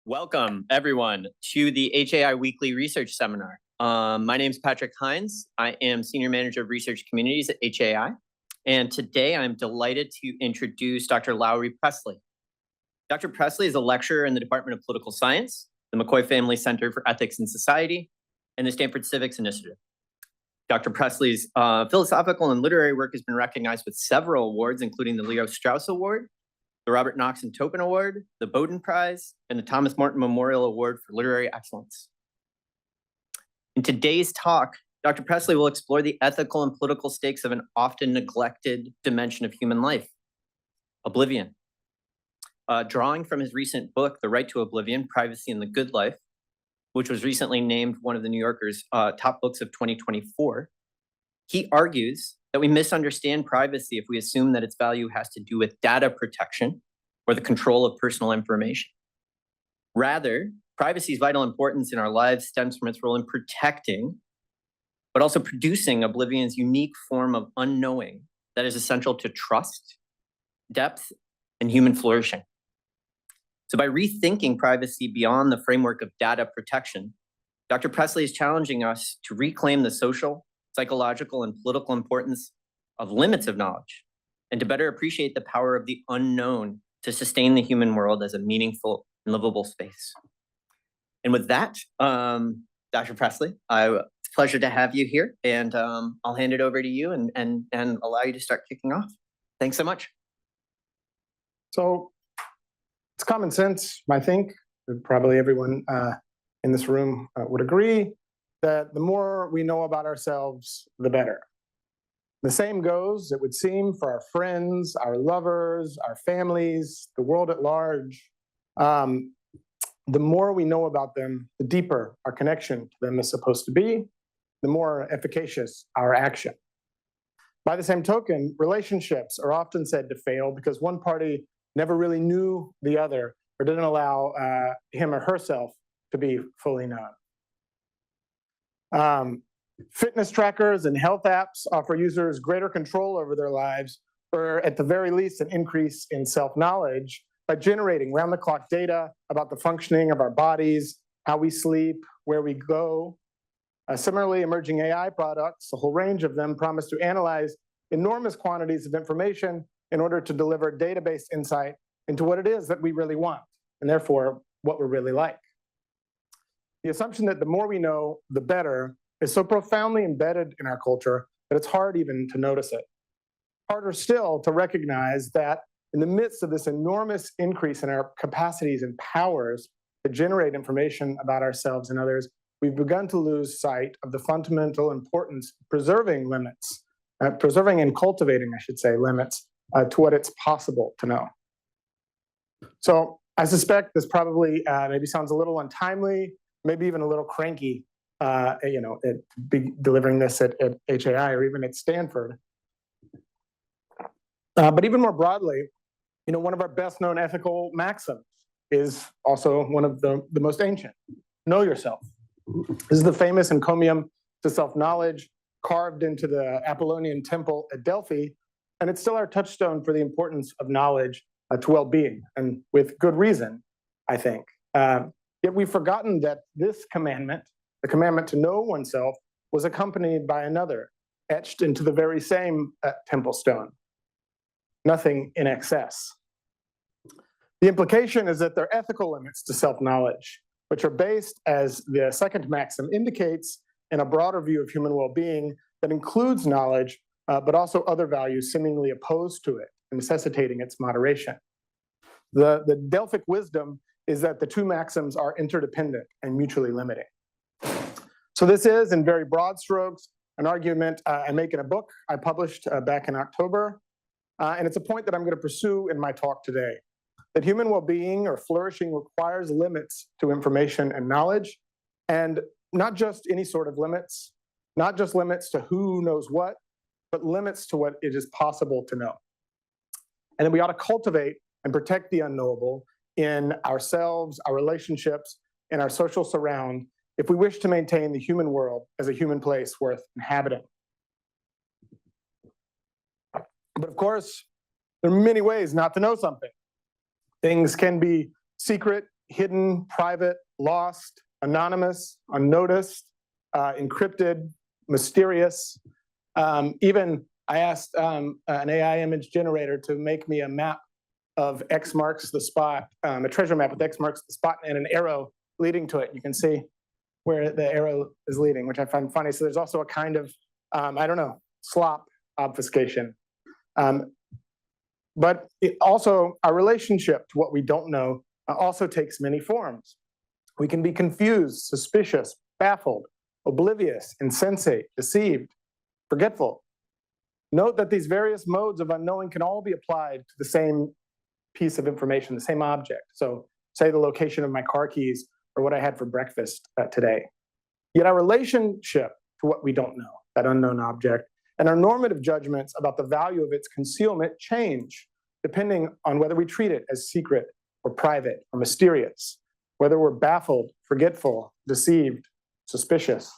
Welcome, everyone, to the HAI Weekly Research Seminar. My name is Patrick Hines. I am Senior Manager of Research Communities at HAI. And today I'm delighted to introduce Dr. Lowry Pressly. Dr. Pressly is a lecturer in the Department of Political Science, the McCoy Family Center for Ethics and Society, and the Stanford Civics Initiative. Dr. Pressly's philosophical and literary work has been recognized with several awards, including the Leo Strauss Award, the Robert Knox and Topin Award, the Bowdoin Prize, and the Thomas Martin Memorial Award for Literary Excellence. In today's talk, Dr. Pressly will explore the ethical and political stakes of an often neglected dimension of human life, Oblivion. Drawing from his recent book, The Right to Oblivion, Privacy and the Good Life, which was recently named one of the New Yorker's top books of 2024, he argues that we misunderstand privacy if we assume that its value has to do with data protection or the control of personal information. Rather, privacy's vital importance in our lives stems from its role in protecting, but also producing Oblivion's unique form of unknowing that is essential to trust, depth, and human flourishing. So by rethinking privacy beyond the framework of data protection, Dr. Pressly is challenging us to reclaim the social, psychological, and political importance of limits of knowledge, and to better appreciate the power of the unknown to sustain the human world as a meaningful and livable space. And with that, Dr. Pressly, it's a pleasure to have you here, and I'll hand it over to you and allow you to start kicking off. Thanks so much. So it's common sense, I think, that probably everyone in this room would agree, that the more we know about ourselves, the better. The same goes, it would seem, for our friends, our lovers, our families, the world at large. The more we know about them, the deeper our connection to them is supposed to be, the more efficacious our action. By the same token, relationships are often said to fail because one party never really knew the other or didn't allow him or herself to be fully known. Fitness trackers and health apps offer users greater control over their lives, or at the very least, an increase in self-knowledge by generating round-the-clock data about the functioning of our bodies, how we sleep, where we go. Similarly, emerging AI products, a whole range of them, promise to analyze enormous quantities of information in order to deliver database insight into what it is that we really want, and therefore what we're really like. The assumption that the more we know, the better is so profoundly embedded in our culture that it's hard even to notice it. Harder still to recognize that in the midst of this enormous increase in our capacities and powers to generate information about ourselves and others, we've begun to lose sight of the fundamental importance of preserving limits, preserving and cultivating, I should say, limits to what it's possible to know. So I suspect this probably maybe sounds a little untimely, maybe even a little cranky, delivering this at HAI or even at Stanford. But even more broadly, one of our best known ethical maxims is also one of the most ancient. Know yourself. This is the famous encomium to self-knowledge carved into the Apollonian temple at Delphi, and it's still our touchstone for the importance of knowledge to well-being, and with good reason, I think. Yet we've forgotten that this commandment, the commandment to know oneself, was accompanied by another, etched into the very same temple stone. Nothing in excess. The implication is that there are ethical limits to self-knowledge, which are based, as the second maxim indicates, in a broader view of human well-being that includes knowledge, but also other values seemingly opposed to it, necessitating its moderation. The Delphic wisdom is that the two maxims are interdependent and mutually limiting. So this is, in very broad strokes, an argument I make in a book I published back in October, and it's a point that I'm going to pursue in my talk today, that human well-being or flourishing requires limits to information and knowledge, and not just any sort of limits, not just limits to who knows what, but limits to what it is possible to know. And then we ought to cultivate and protect the unknowable in ourselves, our relationships, and our social surround if we wish to maintain the human world as a human place worth inhabiting. But of course, there are many ways not to know something. Things can be secret hidden, private, lost, anonymous, unnoticed, encrypted, mysterious. Even I asked an AI image generator to make me a map of X marks the spot, a treasure map with X marks the spot and an arrow leading to it. You can see where the arrow is leading, which I find funny. So there's also a kind of, I don't know, slop obfuscation. But also our relationship to what we don't know also takes many forms. We can be confused, suspicious, baffled, oblivious, insensate, deceived, forgetful. Note that these various modes of unknowing can all be applied to the same piece of information, the same object. So say the location of my car keys or what I had for breakfast today. Yet our relationship to what we don't know, that unknown object, and our normative judgments about the value of its concealment change depending on whether we treat it as secret or private or mysterious, whether we're baffled, forgetful, deceived, suspicious.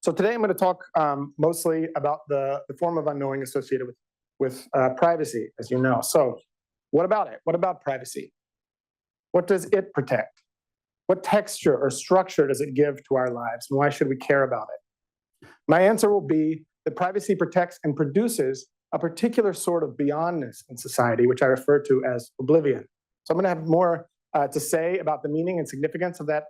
So today I'm going to talk mostly about the form of unknowing associated with privacy, as you know. So what about it? What about privacy? What does it protect? What texture or structure does it give to our lives, and why should we care about it? My answer will be that privacy protects and produces a particular sort of beyondness in society, which I refer to as oblivion. So I'm going to have more to say about the meaning and significance of that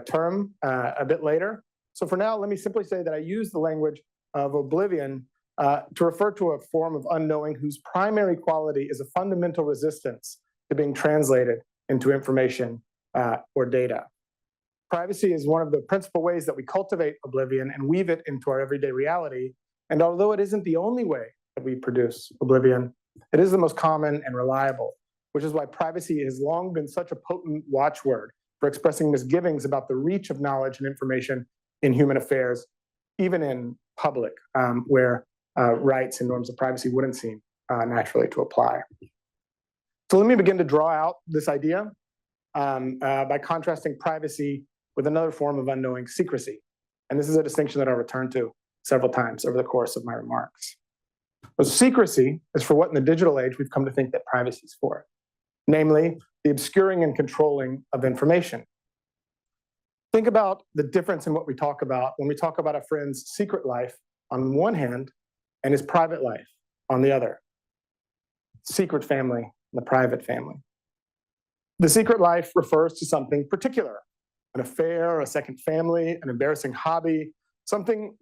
term a bit later. So for now, let me simply say that I use the language of oblivion to refer to a form of unknowing whose primary quality is a fundamental resistance to being translated into information or data. Privacy is one of the principal ways that we cultivate oblivion and weave it into our everyday reality. And although it isn't the only way that we produce oblivion, it is the most common and reliable, which is why privacy has long been such a potent watchword for expressing misgivings about the reach of knowledge and information in human affairs, even in public, where rights and norms of privacy wouldn't seem naturally to apply. So let me begin to draw out this idea by contrasting privacy with another form of unknowing, secrecy. And this is a distinction that I'll return to several times over the course of my remarks. But secrecy is for what in the digital age we've come to think that privacy is for, namely the obscuring and controlling of information. Think about the difference in what we talk about when we talk about a friend's secret life on one hand and his private life on the other. Secret family and the private family. The secret life refers to something particular, an affair, a second family, an embarrassing hobby, something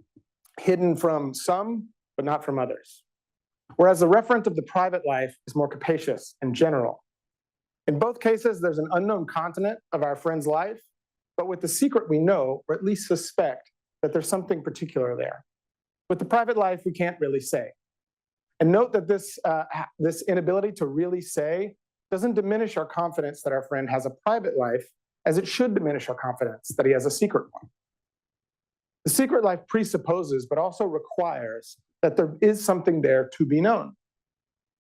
hidden from some, but not from others. Whereas the referent of the private life is more capacious and general. In both cases, there's an unknown continent of our friend's life, but with the secret we know, or at least suspect, that there's something particular there. With the private life, we can't really say. And note that this inability to really say doesn't diminish our confidence that our friend has a private life, as it should diminish our confidence that he has a secret one. The secret life presupposes, but also requires, that there is something there to be known.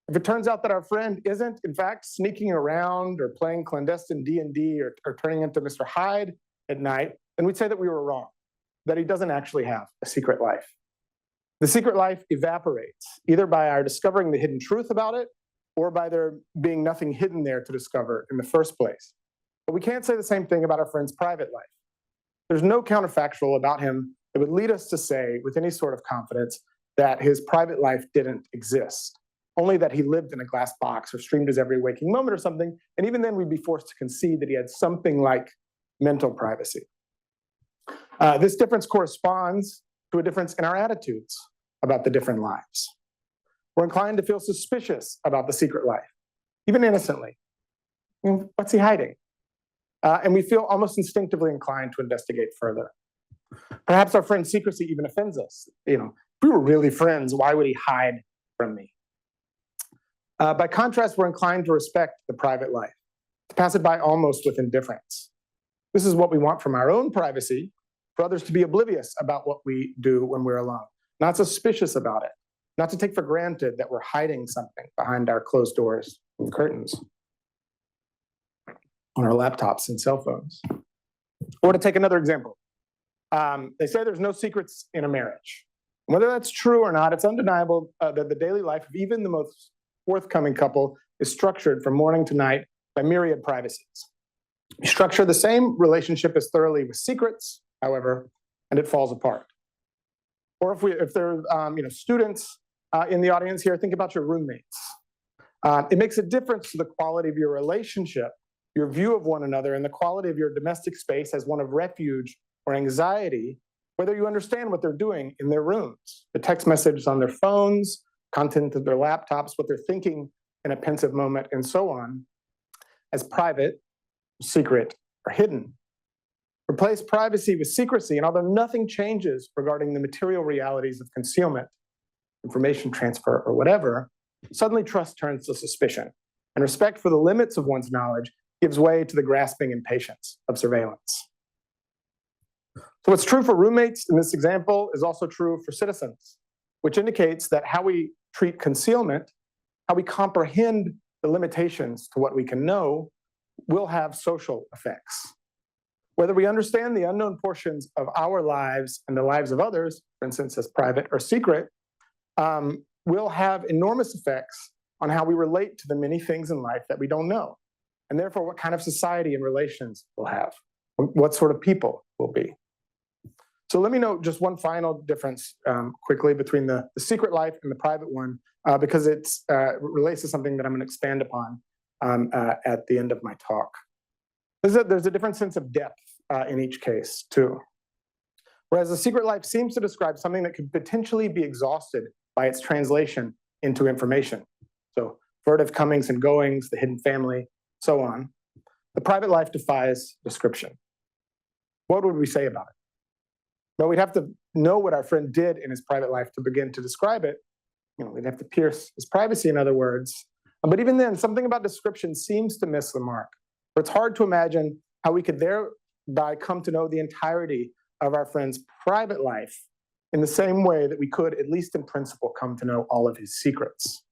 If it turns out that our friend isn't, in fact, sneaking around or playing clandestine D&D or turning into Mr. Hyde at night, then we'd say that we were wrong, that he doesn't actually have a secret life. The secret life evaporates, either by our discovering the hidden truth about it, or by there being nothing hidden there to discover in the first place. But we can't say the same thing about our friend's private life. There's no counterfactual about him that would lead us to say, with any sort of confidence, that his private life didn't exist, only that he lived in a glass box or streamed his every waking moment or something, and even then we'd be forced to concede that he had something like mental privacy. This difference corresponds to a difference in our attitudes about the different lives. We're inclined to feel suspicious about the secret life, even innocently. What's he hiding? And we feel almost instinctively inclined to investigate further. Perhaps our friend's secrecy even offends us. If we were really friends, why would he hide from me? By contrast, we're inclined to respect the private life, to pass it by almost with indifference. This is what we want from our own privacy, for others to be oblivious about what we do when we're alone, not suspicious about it, not to take for granted that we're hiding something behind our closed doors and curtains, on our laptops and cell phones. Or to take another example, they say there's no secrets in a marriage. Whether that's true or not, it's undeniable that the daily life of even the most forthcoming couple is structured from morning to night by myriad privacies. You structure the same relationship as thoroughly with secrets, however, and it falls apart. Or if there are students in the audience here, think about your roommates. It makes a difference to the quality of your relationship, your view of one another, and the quality of your domestic space as one of refuge or anxiety, whether you understand what they're doing in their rooms, the text messages on their phones, content of their laptops, what they're thinking in a pensive moment, and so on, as private, secret, or hidden. Replace privacy with secrecy, and although nothing changes regarding the material realities of concealment, information transfer, or whatever, suddenly trust turns to suspicion, and respect for the limits of one's knowledge gives way to the grasping impatience of surveillance. So what's true for roommates in this example is also true for citizens, which indicates that how we treat concealment, how we comprehend the limitations to what we can know, will have social effects. Whether we understand the unknown portions of our lives and the lives of others, for instance, as private or secret, will have enormous effects on how we relate to the many things in life that we don't know, and therefore what kind of society and relations we'll have, what sort of people we'll be. So let me note just one final difference quickly between the secret life and the private one, because it relates to something that I'm going to expand upon at the end of my talk. There's a different sense of depth in each case, too. Whereas the secret life seems to describe something that could potentially be exhausted by its translation into information. So furtive comings and goings, the hidden family, so on. The private life defies description. What would we say about it? Well, we'd have to know what our friend did in his private life to begin to describe it. We'd have to pierce his privacy, in other words. But even then, something about description seems to miss the mark. It's hard to imagine how we could thereby come to know the entirety of our friend's private life in the same way that we could, at least in principle, come to know all of his secrets.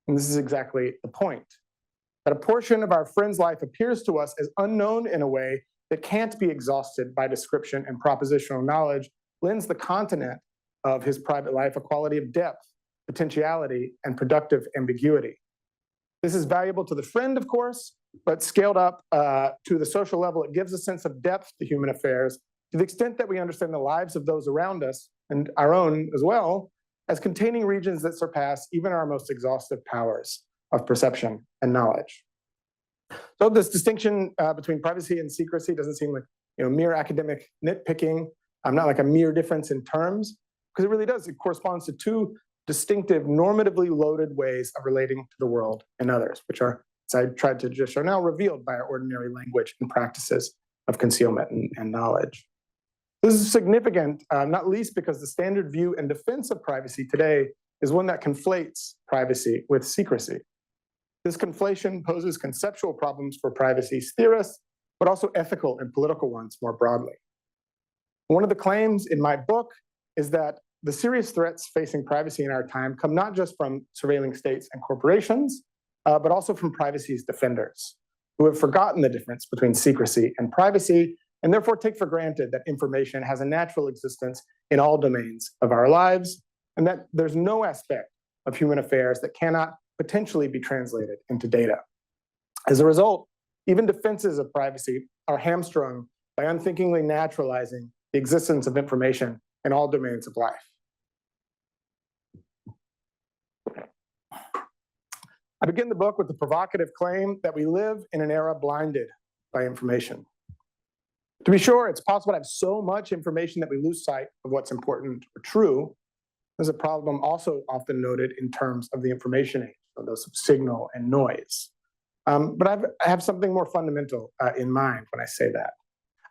And this is exactly the point. That a portion of our friend's life appears to us as unknown in a way that can't be exhausted by description and propositional knowledge lends the content of his private life a quality of depth, potentiality, and productive ambiguity. This is valuable to the friend, of course, but scaled up to the social level, it gives a sense of depth to human affairs to the extent that we understand the lives of those around us, and our own as well, as containing regions that surpass even our most exhaustive powers of perception and knowledge. So this distinction between privacy and secrecy doesn't seem like mere academic nitpicking, not like a mere difference in terms, because it really does. It corresponds to two distinctive, normatively loaded ways of relating to the world and others, which are, as I tried to just show now, revealed by our ordinary language and practices of concealment and knowledge. This is significant, not least because the standard view and defense of privacy today is one that conflates privacy with secrecy. This conflation poses conceptual problems for privacy theorists, but also ethical and political ones more broadly. One of the claims in my book is that the serious threats facing privacy in our time come not just from surveilling states and corporations, but also from privacy's defenders, who have forgotten the difference between secrecy and privacy, and therefore take for granted that information has a natural existence in all domains of our lives, and that there's no aspect of human affairs that cannot potentially be translated into data. As a result, even defenses of privacy are hamstrung by unthinkingly naturalizing the existence of information in all domains of life. I begin the book with the provocative claim that we live in an era blinded by information. To be sure, it's possible to have so much information that we lose sight of what's important or true. There's a problem also often noted in terms of the information age, so those of signal and noise. But I have something more fundamental in mind when I say that.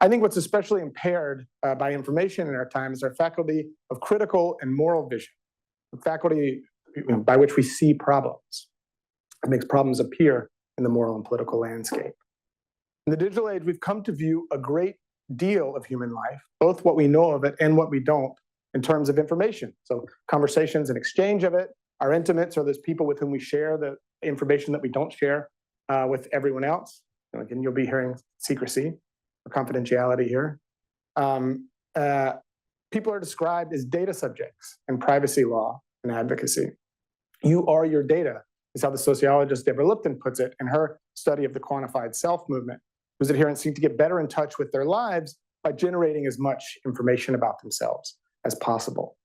I think what's especially impaired by information in our time is our faculty of critical and moral vision, the faculty by which we see problems. It makes problems appear in the moral and political landscape. In the digital age, we've come to view a great deal of human life, both what we know of it and what we don't, in terms of information. So conversations and exchange of it, our intimates or those people with whom we share the information that we don't share with everyone else. Again, you'll be hearing secrecy or confidentiality here. People are described as data subjects in privacy law and advocacy. You are your data, is how the sociologist Deborah Lipton puts it in her study of the quantified self movement, whose adherents seek to get better in touch with their lives by generating as much information about themselves as possible.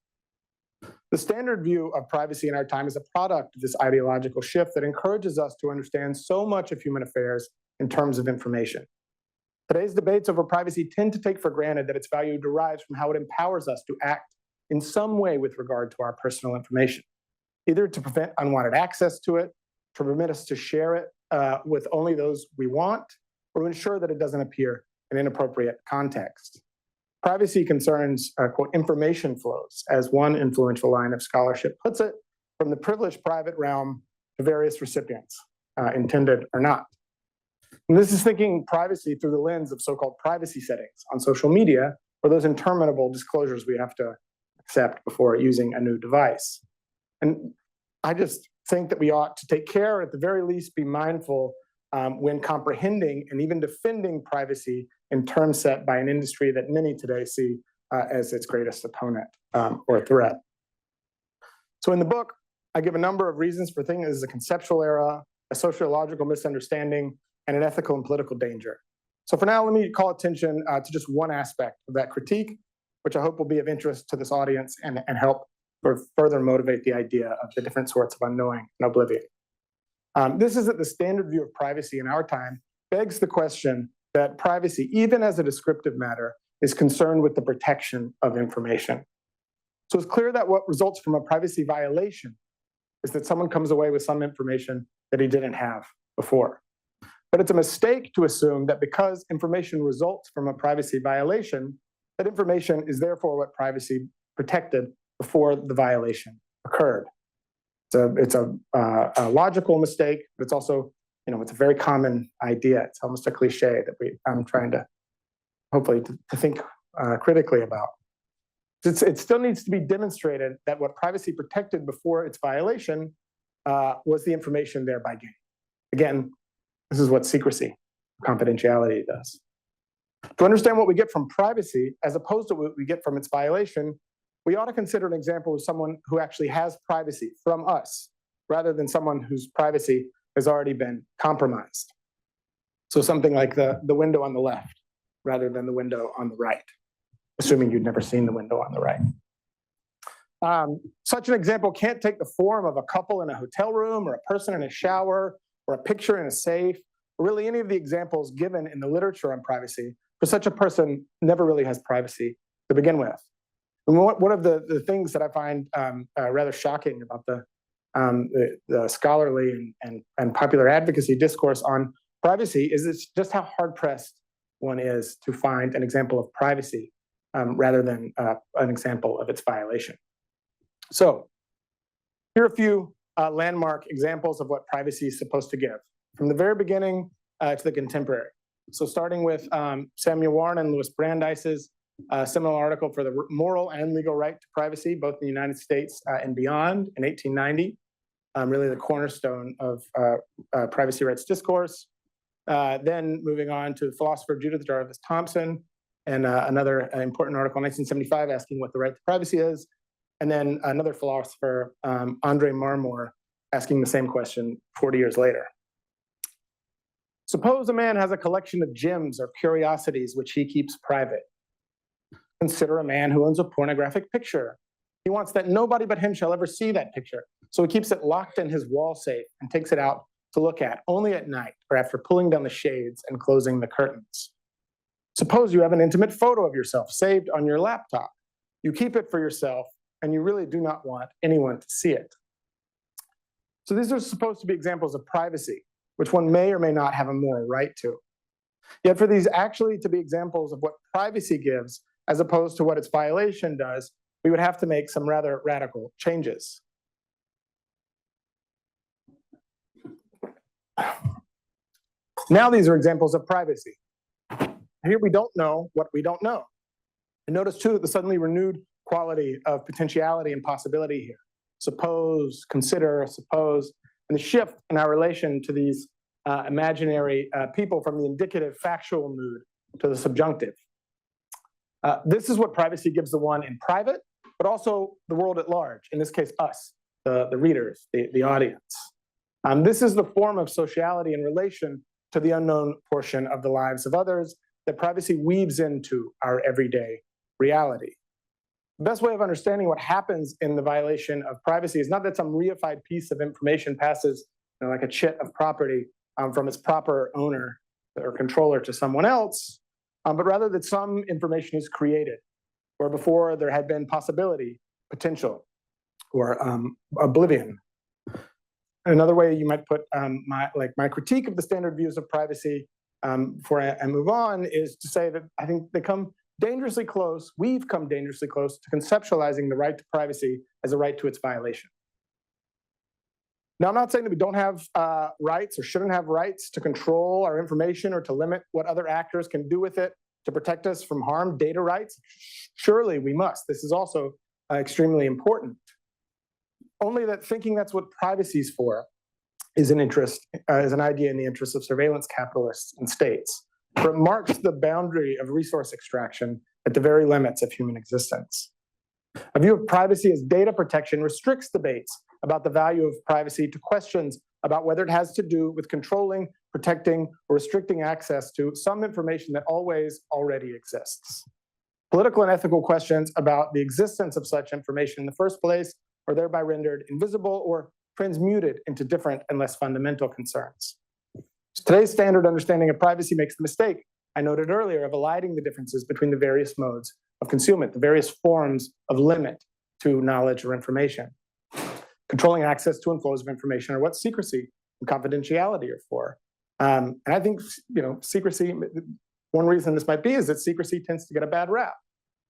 The standard view of privacy in our time is a product of this ideological shift that encourages us to understand so much of human affairs in terms of information. Today's debates over privacy tend to take for granted that its value derives from how it empowers us to act in some way with regard to our personal information, either to prevent unwanted access to it, to permit us to share it with only those we want, or to ensure that it doesn't appear in inappropriate context. Privacy concerns, quote, information flows, as one influential line of scholarship puts it, from the privileged private realm to various recipients, intended or not. And this is thinking privacy through the lens of so-called privacy settings on social media, or those interminable disclosures we have to accept before using a new device. And I just think that we ought to take care, or at the very least be mindful when comprehending and even defending privacy in terms set by an industry that many today see as its greatest opponent or threat. So in the book, I give a number of reasons for thinking this is a conceptual error, a sociological misunderstanding, and an ethical and political danger. So for now, let me call attention to just one aspect of that critique, which I hope will be of interest to this audience and help or further motivate the idea of the different sorts of unknowing and oblivion. This is that the standard view of privacy in our time begs the question that privacy, even as a descriptive matter, is concerned with the protection of information. So it's clear that what results from a privacy violation is that someone comes away with some information that he didn't have before. But it's a mistake to assume that because information results from a privacy violation, that information is therefore what privacy protected before the violation occurred. It's a logical mistake, but it's also, it's a very common idea. It's almost a cliche that I'm trying to hopefully to think critically about. It still needs to be demonstrated that what privacy protected before its violation was the information thereby gained. Again, this is what secrecy, confidentiality does. To understand what we get from privacy, as opposed to what we get from its violation, we ought to consider an example of someone who actually has privacy from us, rather than someone whose privacy has already been compromised. So something like the window on the left, rather than the window on the right, assuming you'd never seen the window on the right. Such an example can't take the form of a couple in a hotel room, or a person in a shower, or a picture in a safe, or really any of the examples given in the literature on privacy, for such a person never really has privacy to begin with. And one of the things that I find rather shocking about the scholarly and popular advocacy discourse on privacy is it's just how hard-pressed one is to find an example of privacy rather than an example of its violation. So here are a few landmark examples of what privacy is supposed to give, from the very beginning to the contemporary. So starting with Samuel Warren and Louis Brandeis's seminal article for the moral and legal right to privacy, both in the United States and beyond, in 1890, really the cornerstone of privacy rights discourse. Then moving on to philosopher Judith Jarvis Thomson, and another important article in 1975 asking what the right to privacy is. And then another philosopher, Andre Marmor, asking the same question 40 years later. Suppose a man has a collection of gems or curiosities which he keeps private. Consider a man who owns a pornographic picture. He wants that nobody but him shall ever see that picture, so he keeps it locked in his wall safe and takes it out to look at only at night or after pulling down the shades and closing the curtains. Suppose you have an intimate photo of yourself saved on your laptop. You keep it for yourself, and you really do not want anyone to see it. So these are supposed to be examples of privacy, which one may or may not have a moral right to. Yet for these actually to be examples of what privacy gives, as opposed to what its violation does, we would have to make some rather radical changes. Now these are examples of privacy. Here we don't know what we don't know. And notice too the suddenly renewed quality of potentiality and possibility here. Suppose, consider, suppose, and the shift in our relation to these imaginary people from the indicative factual mood to the subjunctive. This is what privacy gives the one in private, but also the world at large, in this case us, the readers, the audience. This is the form of sociality in relation to the unknown portion of the lives of others that privacy weaves into our everyday reality. The best way of understanding what happens in the violation of privacy is not that some reified piece of information passes, like a chit of property, from its proper owner or controller to someone else, but rather that some information is created, where before there had been possibility, potential, or oblivion. Another way you might put my critique of the standard views of privacy before I move on is to say that I think they come dangerously close, we've come dangerously close to conceptualizing the right to privacy as a right to its violation. Now, I'm not saying that we don't have rights or shouldn't have rights to control our information or to limit what other actors can do with it to protect us from harm, data rights. Surely we must. This is also extremely important. Only that thinking that's what privacy is for is an idea in the interest of surveillance capitalists and states. For it marks the boundary of resource extraction at the very limits of human existence. A view of privacy as data protection restricts debates about the value of privacy to questions about whether it has to do with controlling, protecting, or restricting access to some information that always already exists. Political and ethical questions about the existence of such information in the first place are thereby rendered invisible or transmuted into different and less fundamental concerns. Today's standard understanding of privacy makes the mistake I noted earlier of eliding the differences between the various modes of concealment, the various forms of limit to knowledge or information. Controlling access to and flows of information are what secrecy and confidentiality are for. And I think, secrecy, one reason this might be is that secrecy tends to get a bad rap.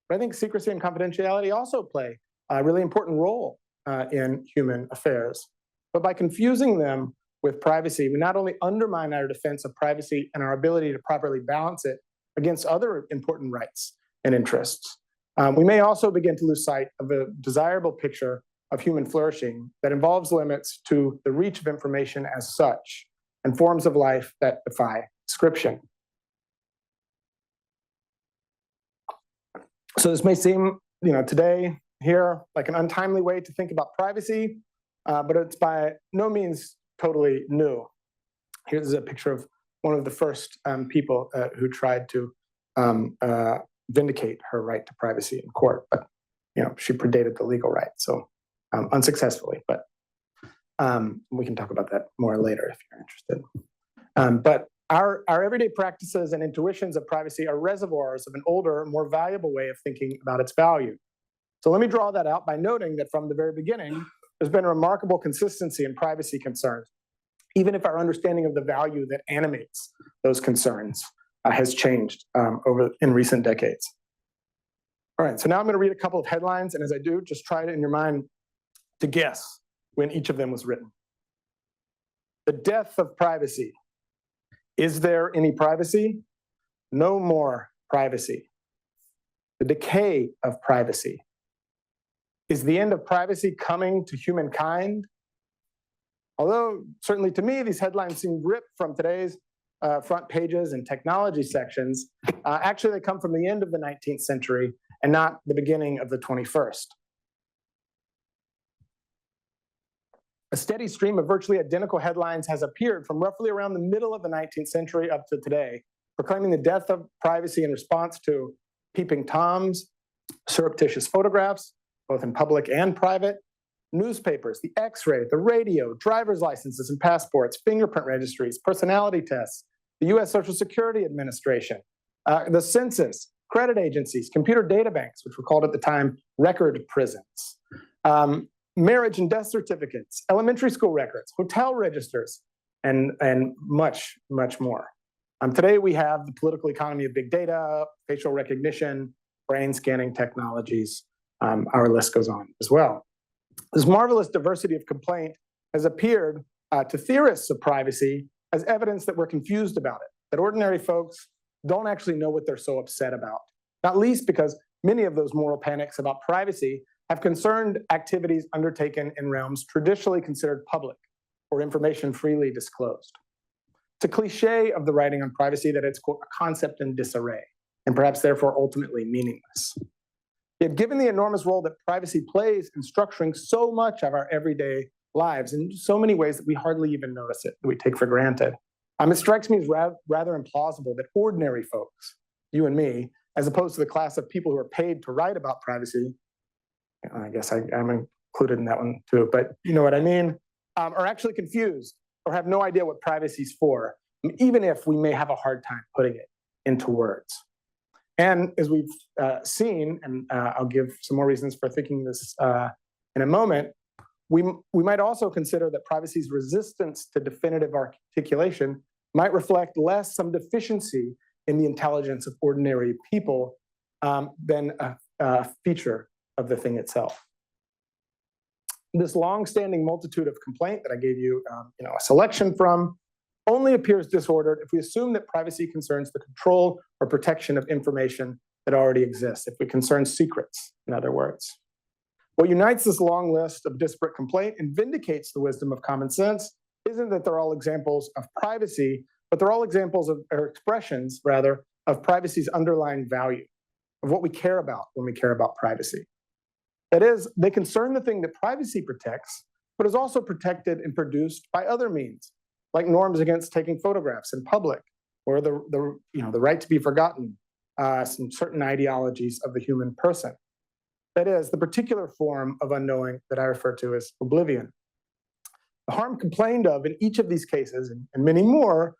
But I think secrecy and confidentiality also play a really important role in human affairs. But by confusing them with privacy, we not only undermine our defense of privacy and our ability to properly balance it against other important rights and interests, we may also begin to lose sight of a desirable picture of human flourishing that involves limits to the reach of information as such and forms of life that defy description. So this may seem, today here like an untimely way to think about privacy, but it's by no means totally new. Here's a picture of one of the first people who tried to vindicate her right to privacy in court, but she predated the legal right, so unsuccessfully. But we can talk about that more later if you're interested. But our everyday practices and intuitions of privacy are reservoirs of an older, more valuable way of thinking about its value. So let me draw that out by noting that from the very beginning, there's been a remarkable consistency in privacy concerns, even if our understanding of the value that animates those concerns has changed in recent decades. All right, so now I'm going to read a couple of headlines, and as I do, just try it in your mind to guess when each of them was written. The death of privacy. Is there any privacy? No more privacy. The decay of privacy. Is the end of privacy coming to humankind? Although, certainly to me, these headlines seem ripped from today's front pages and technology sections, actually they come from the end of the 19th century and not the beginning of the 21st. A steady stream of virtually identical headlines has appeared from roughly around the middle of the 19th century up to today, proclaiming the death of privacy in response to peeping toms, surreptitious photographs, both in public and private, newspapers, the X-ray, the radio, driver's licenses and passports, fingerprint registries, personality tests, the US Social Security Administration, the census, credit agencies, computer data banks, which were called at the time record prisons, marriage and death certificates, elementary school records, hotel registers, and much, much more. Today we have the political economy of big data, facial recognition, brain scanning technologies. Our list goes on as well. This marvelous diversity of complaint has appeared to theorists of privacy as evidence that we're confused about it, that ordinary folks don't actually know what they're so upset about, not least because many of those moral panics about privacy have concerned activities undertaken in realms traditionally considered public or information freely disclosed. It's a cliche of the writing on privacy that it's, quote, a concept in disarray, and perhaps therefore ultimately meaningless. Yet given the enormous role that privacy plays in structuring so much of our everyday lives in so many ways that we hardly even notice it, that we take for granted. It strikes me as rather implausible that ordinary folks, you and me, as opposed to the class of people who are paid to write about privacy, I guess I'm included in that one too, but you know what I mean, are actually confused or have no idea what privacy is for, even if we may have a hard time putting it into words. And as we've seen, and I'll give some more reasons for thinking this in a moment, we might also consider that privacy's resistance to definitive articulation might reflect less some deficiency in the intelligence of ordinary people than a feature of the thing itself. This long-standing multitude of complaint that I gave you, a selection from, only appears disordered if we assume that privacy concerns the control or protection of information that already exists, if it concerns secrets, in other words. What unites this long list of disparate complaint and vindicates the wisdom of common sense isn't that they're all examples of privacy, but they're all examples of, or expressions, rather, of privacy's underlying value, of what we care about when we care about privacy. That is, they concern the thing that privacy protects, but is also protected and produced by other means, like norms against taking photographs in public, or the right to be forgotten, some certain ideologies of the human person. That is, the particular form of unknowing that I refer to as oblivion. The harm complained of in each of these cases, and many more,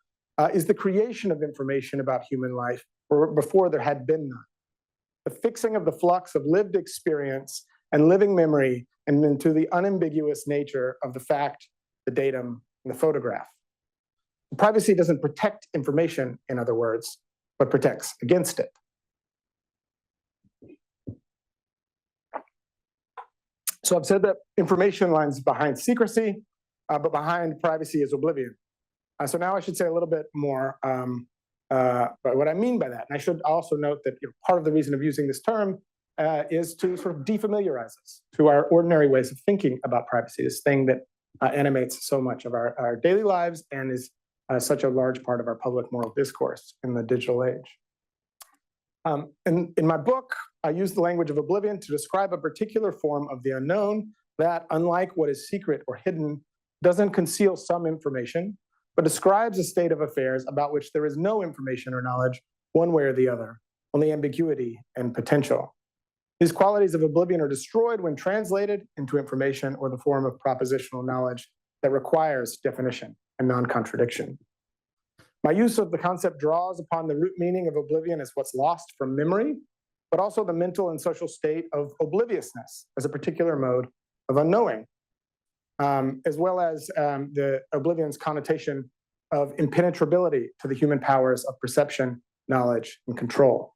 is the creation of information about human life before there had been none. The fixing of the flux of lived experience and living memory and into the unambiguous nature of the fact, the datum, and the photograph. Privacy doesn't protect information, in other words, but protects against it. So I've said that information lies behind secrecy, but behind privacy is oblivion. So now I should say a little bit more about what I mean by that. And I should also note that part of the reason of using this term is to sort of defamiliarize us to our ordinary ways of thinking about privacy, this thing that animates so much of our daily lives and is such a large part of our public moral discourse in the digital age. In my book, I use the language of oblivion to describe a particular form of the unknown that, unlike what is secret or hidden, doesn't conceal some information, but describes a state of affairs about which there is no information or knowledge one way or the other, only ambiguity and potential. These qualities of oblivion are destroyed when translated into information or the form of propositional knowledge that requires definition and non-contradiction. My use of the concept draws upon the root meaning of oblivion as what's lost from memory, but also the mental and social state of obliviousness as a particular mode of unknowing, as well as the oblivion's connotation of impenetrability to the human powers of perception, knowledge, and control.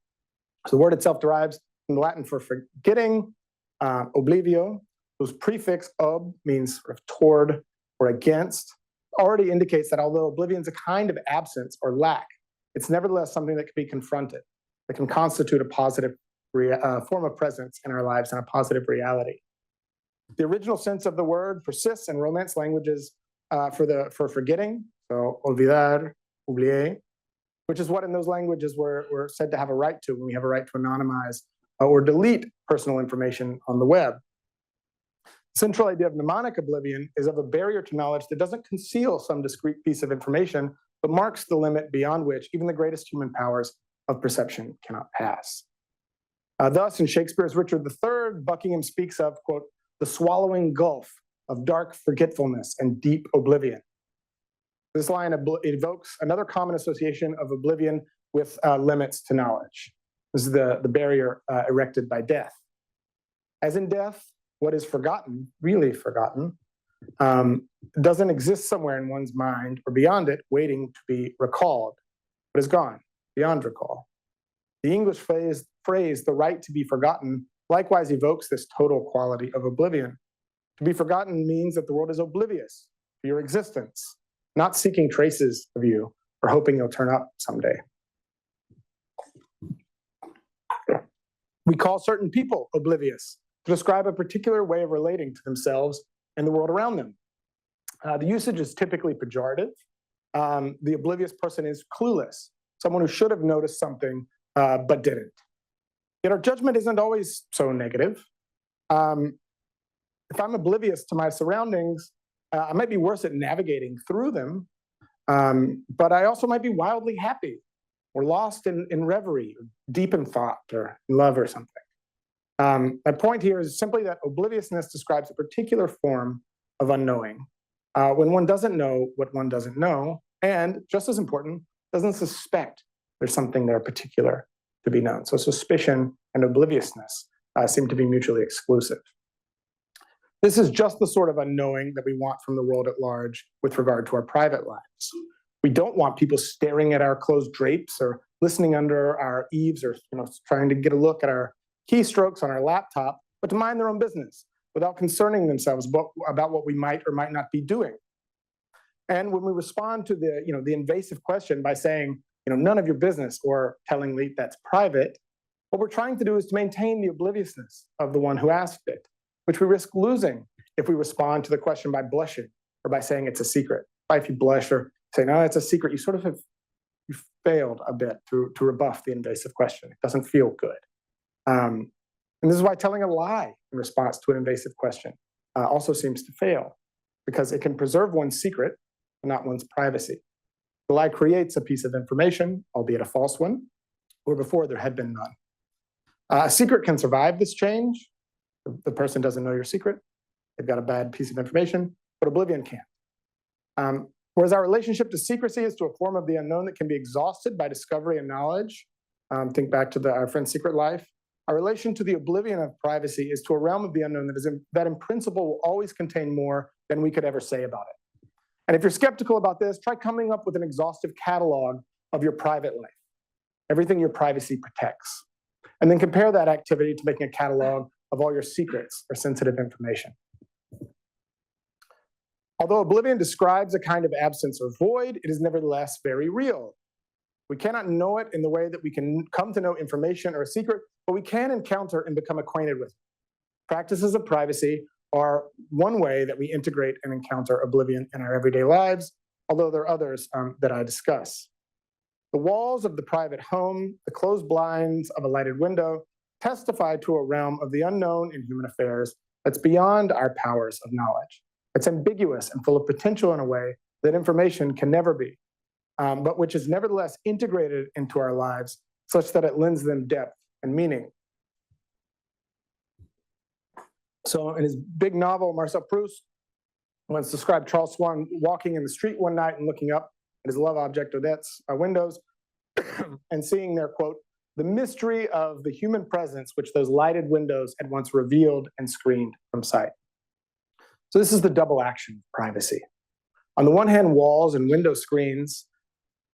So the word itself derives from the Latin for forgetting, oblivio, whose prefix ob means sort of toward or against, already indicates that although oblivion is a kind of absence or lack, it's nevertheless something that can be confronted, that can constitute a positive form of presence in our lives and a positive reality. The original sense of the word persists in Romance languages for forgetting, so olvidar, oublier, which is what in those languages we're said to have a right to when we have a right to anonymize or delete personal information on the web. The central idea of mnemonic oblivion is of a barrier to knowledge that doesn't conceal some discrete piece of information, but marks the limit beyond which even the greatest human powers of perception cannot pass. Thus, in Shakespeare's Richard III, Buckingham speaks of, quote, the swallowing gulf of dark forgetfulness and deep oblivion. This line evokes another common association of oblivion with limits to knowledge. This is the barrier erected by death. As in death, what is forgotten, really forgotten, doesn't exist somewhere in one's mind or beyond it, waiting to be recalled, but is gone, beyond recall. The English phrase, the right to be forgotten, likewise evokes this total quality of oblivion. To be forgotten means that the world is oblivious to your existence, not seeking traces of you or hoping you'll turn up someday. We call certain people oblivious to describe a particular way of relating to themselves and the world around them. The usage is typically pejorative. The oblivious person is clueless, someone who should have noticed something but didn't. Yet our judgment isn't always so negative. If I'm oblivious to my surroundings, I might be worse at navigating through them, but I also might be wildly happy or lost in reverie, or deep in thought or in love or something. My point here is simply that obliviousness describes a particular form of unknowing, when one doesn't know what one doesn't know, and just as important, doesn't suspect there's something there particular to be known. So suspicion and obliviousness seem to be mutually exclusive. This is just the sort of unknowing that we want from the world at large with regard to our private lives. We don't want people staring at our closed drapes or listening under our eaves or trying to get a look at our keystrokes on our laptop, but to mind their own business without concerning themselves about what we might or might not be doing. And when we respond to the invasive question by saying, none of your business, or tellingly that's private, what we're trying to do is to maintain the obliviousness of the one who asked it, which we risk losing if we respond to the question by blushing or by saying it's a secret. If you blush or say, no, it's a secret, you failed a bit to rebuff the invasive question. It doesn't feel good. And this is why telling a lie in response to an invasive question also seems to fail, because it can preserve one's secret, but not one's privacy. The lie creates a piece of information, albeit a false one, where before there had been none. A secret can survive this change. The person doesn't know your secret. They've got a bad piece of information, but oblivion can't. Whereas our relationship to secrecy is to a form of the unknown that can be exhausted by discovery and knowledge. Think back to our friend's secret life. Our relation to the oblivion of privacy is to a realm of the unknown that in principle will always contain more than we could ever say about it. And if you're skeptical about this, try coming up with an exhaustive catalog of your private life, everything your privacy protects. And then compare that activity to making a catalog of all your secrets or sensitive information. Although oblivion describes a kind of absence or void, it is nevertheless very real. We cannot know it in the way that we can come to know information or a secret, but we can encounter and become acquainted with it. Practices of privacy are one way that we integrate and encounter oblivion in our everyday lives, although there are others that I discuss. The walls of the private home, the closed blinds of a lighted window, testify to a realm of the unknown in human affairs that's beyond our powers of knowledge. It's ambiguous and full of potential in a way that information can never be, but which is nevertheless integrated into our lives such that it lends them depth and meaning. So in his big novel, Marcel Proust once described Charles Swann walking in the street one night and looking up at his love object Odette's windows and seeing there, quote, the mystery of the human presence which those lighted windows had once revealed and screened from sight. So this is the double action of privacy. On the one hand, walls and window screens,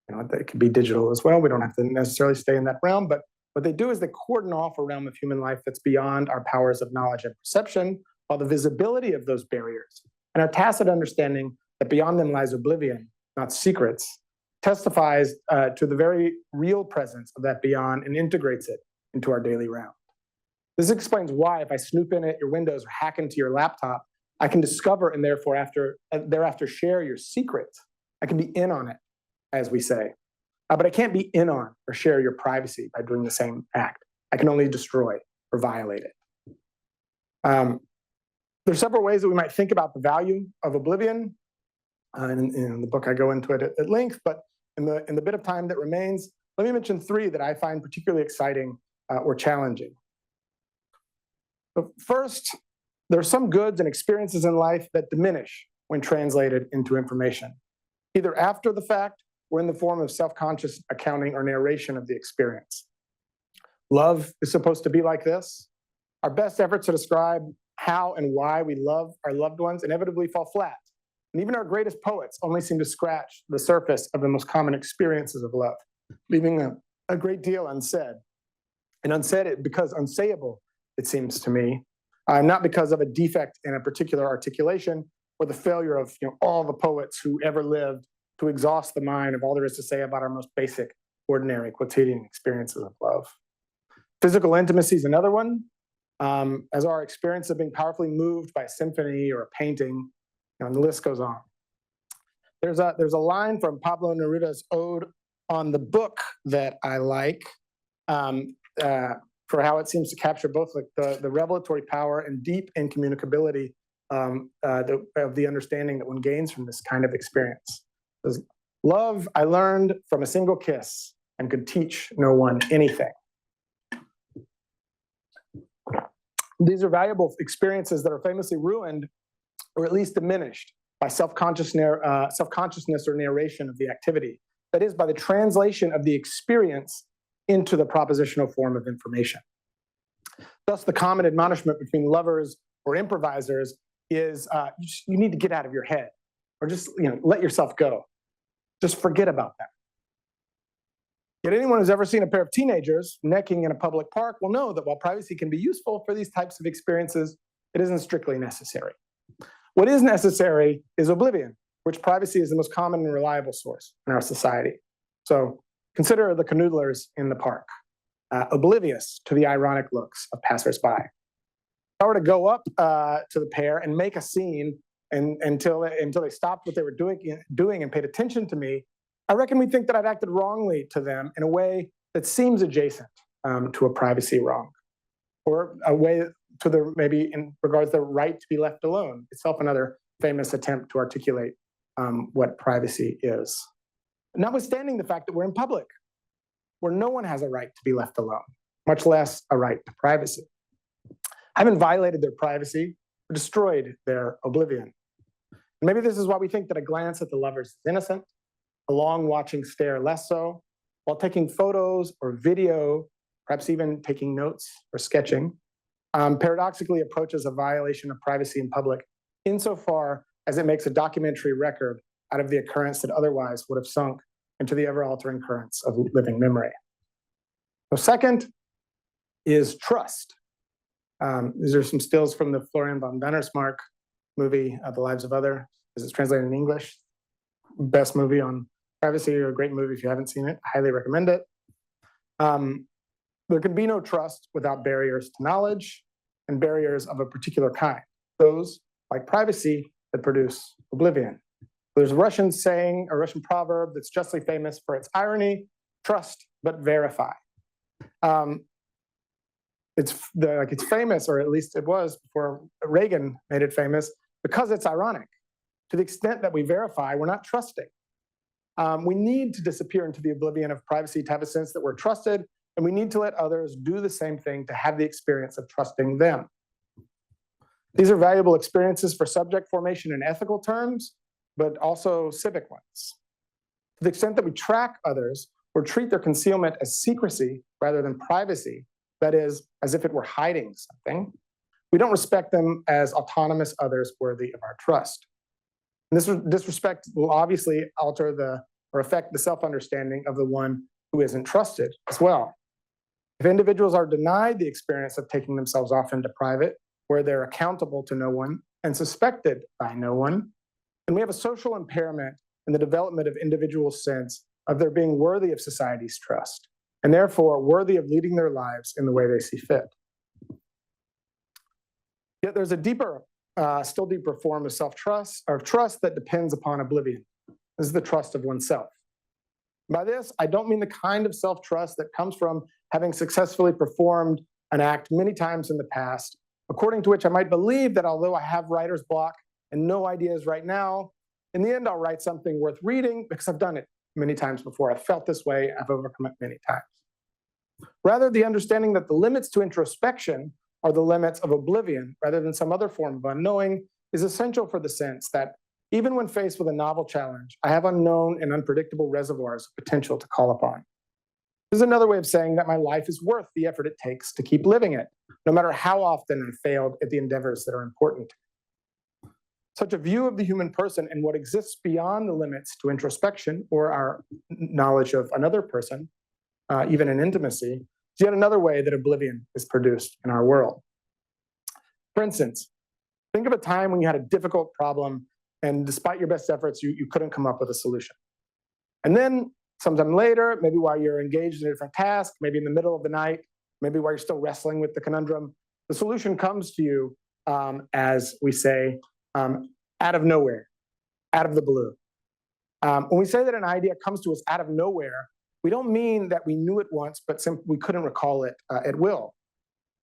they can be digital as well. We don't have to necessarily stay in that realm, but what they do is they cordon off a realm of human life that's beyond our powers of knowledge and perception, while the visibility of those barriers and our tacit understanding that beyond them lies oblivion, not secrets, testifies to the very real presence of that beyond and integrates it into our daily round. This explains why if I snoop in at your windows or hack into your laptop, I can discover and therefore thereafter share your secrets. I can be in on it, as we say. But I can't be in on or share your privacy by doing the same act. I can only destroy or violate it. There's several ways that we might think about the value of oblivion. In the book, I go into it at length, but in the bit of time that remains, let me mention three that I find particularly exciting or challenging. But first, there are some goods and experiences in life that diminish when translated into information, either after the fact or in the form of self-conscious accounting or narration of the experience. Love is supposed to be like this. Our best efforts to describe how and why we love our loved ones inevitably fall flat. And even our greatest poets only seem to scratch the surface of the most common experiences of love, leaving a great deal unsaid. And unsaid because unsayable, it seems to me, not because of a defect in a particular articulation or the failure of all the poets who ever lived to exhaust the mind of all there is to say about our most basic, ordinary, quotidian experiences of love. Physical intimacy is another one, as our experience of being powerfully moved by a symphony or a painting, and the list goes on. There's a line from Pablo Neruda's Ode on the Book that I like, for how it seems to capture both the revelatory power and deep incommunicability of the understanding that one gains from this kind of experience. Says, love I learned from a single kiss and could teach no one anything. These are valuable experiences that are famously ruined or at least diminished by self-consciousness or narration of the activity. That is, by the translation of the experience into the propositional form of information. Thus, the common admonishment between lovers or improvisers is you need to get out of your head, or just let yourself go. Just forget about that. Yet anyone who's ever seen a pair of teenagers necking in a public park will know that while privacy can be useful for these types of experiences, it isn't strictly necessary. What is necessary is oblivion, which privacy is the most common and reliable source in our society. So consider the canoodlers in the park, oblivious to the ironic looks of passersby. If I were to go up to the pair and make a scene until they stopped what they were doing and paid attention to me, I reckon we think that I've acted wrongly to them in a way that seems adjacent to a privacy wrong, or a way to their, maybe in regards to the right to be left alone, itself another famous attempt to articulate what privacy is. Notwithstanding the fact that we're in public, where no one has a right to be left alone, much less a right to privacy. I haven't violated their privacy or destroyed their oblivion. And maybe this is why we think that a glance at the lovers is innocent, a long watching stare less so, while taking photos or video, perhaps even taking notes or sketching, paradoxically approaches a violation of privacy in public insofar as it makes a documentary record out of the occurrence that otherwise would have sunk into the ever-altering currents of living memory. So second is trust. These are some stills from the Florian von Bannersmarck movie, The Lives of Others, as it's translated in English. Best movie on privacy, or a great movie if you haven't seen it. I highly recommend it. There can be no trust without barriers to knowledge and barriers of a particular kind. Those, like privacy, that produce oblivion. There's a Russian saying, a Russian proverb that's justly famous for its irony: trust but verify. It's famous, or at least it was before Reagan made it famous, because it's ironic. To the extent that we verify, we're not trusting. We need to disappear into the oblivion of privacy to have a sense that we're trusted, and we need to let others do the same thing to have the experience of trusting them. These are valuable experiences for subject formation in ethical terms, but also civic ones. To the extent that we track others or treat their concealment as secrecy rather than privacy, that is, as if it were hiding something, we don't respect them as autonomous others worthy of our trust. And this disrespect will obviously alter or affect the self-understanding of the one who isn't trusted as well. If individuals are denied the experience of taking themselves off into private, where they're accountable to no one and suspected by no one, then we have a social impairment in the development of individuals' sense of their being worthy of society's trust, and therefore worthy of leading their lives in the way they see fit. Yet there's a still deeper form of self-trust, or trust that depends upon oblivion. This is the trust of oneself. By this, I don't mean the kind of self-trust that comes from having successfully performed an act many times in the past, according to which I might believe that although I have writer's block and no ideas right now, in the end I'll write something worth reading because I've done it many times before. I've felt this way, I've overcome it many times. Rather, the understanding that the limits to introspection are the limits of oblivion rather than some other form of unknowing is essential for the sense that even when faced with a novel challenge, I have unknown and unpredictable reservoirs of potential to call upon. This is another way of saying that my life is worth the effort it takes to keep living it, no matter how often I failed at the endeavors that are important. Such a view of the human person and what exists beyond the limits to introspection or our knowledge of another person, even in intimacy, is yet another way that oblivion is produced in our world. For instance, think of a time when you had a difficult problem and despite your best efforts, you couldn't come up with a solution. And then sometime later, maybe while you're engaged in a different task, maybe in the middle of the night, maybe while you're still wrestling with the conundrum, the solution comes to you, as we say, out of nowhere, out of the blue. When we say that an idea comes to us out of nowhere, we don't mean that we knew it once, but we couldn't recall it at will.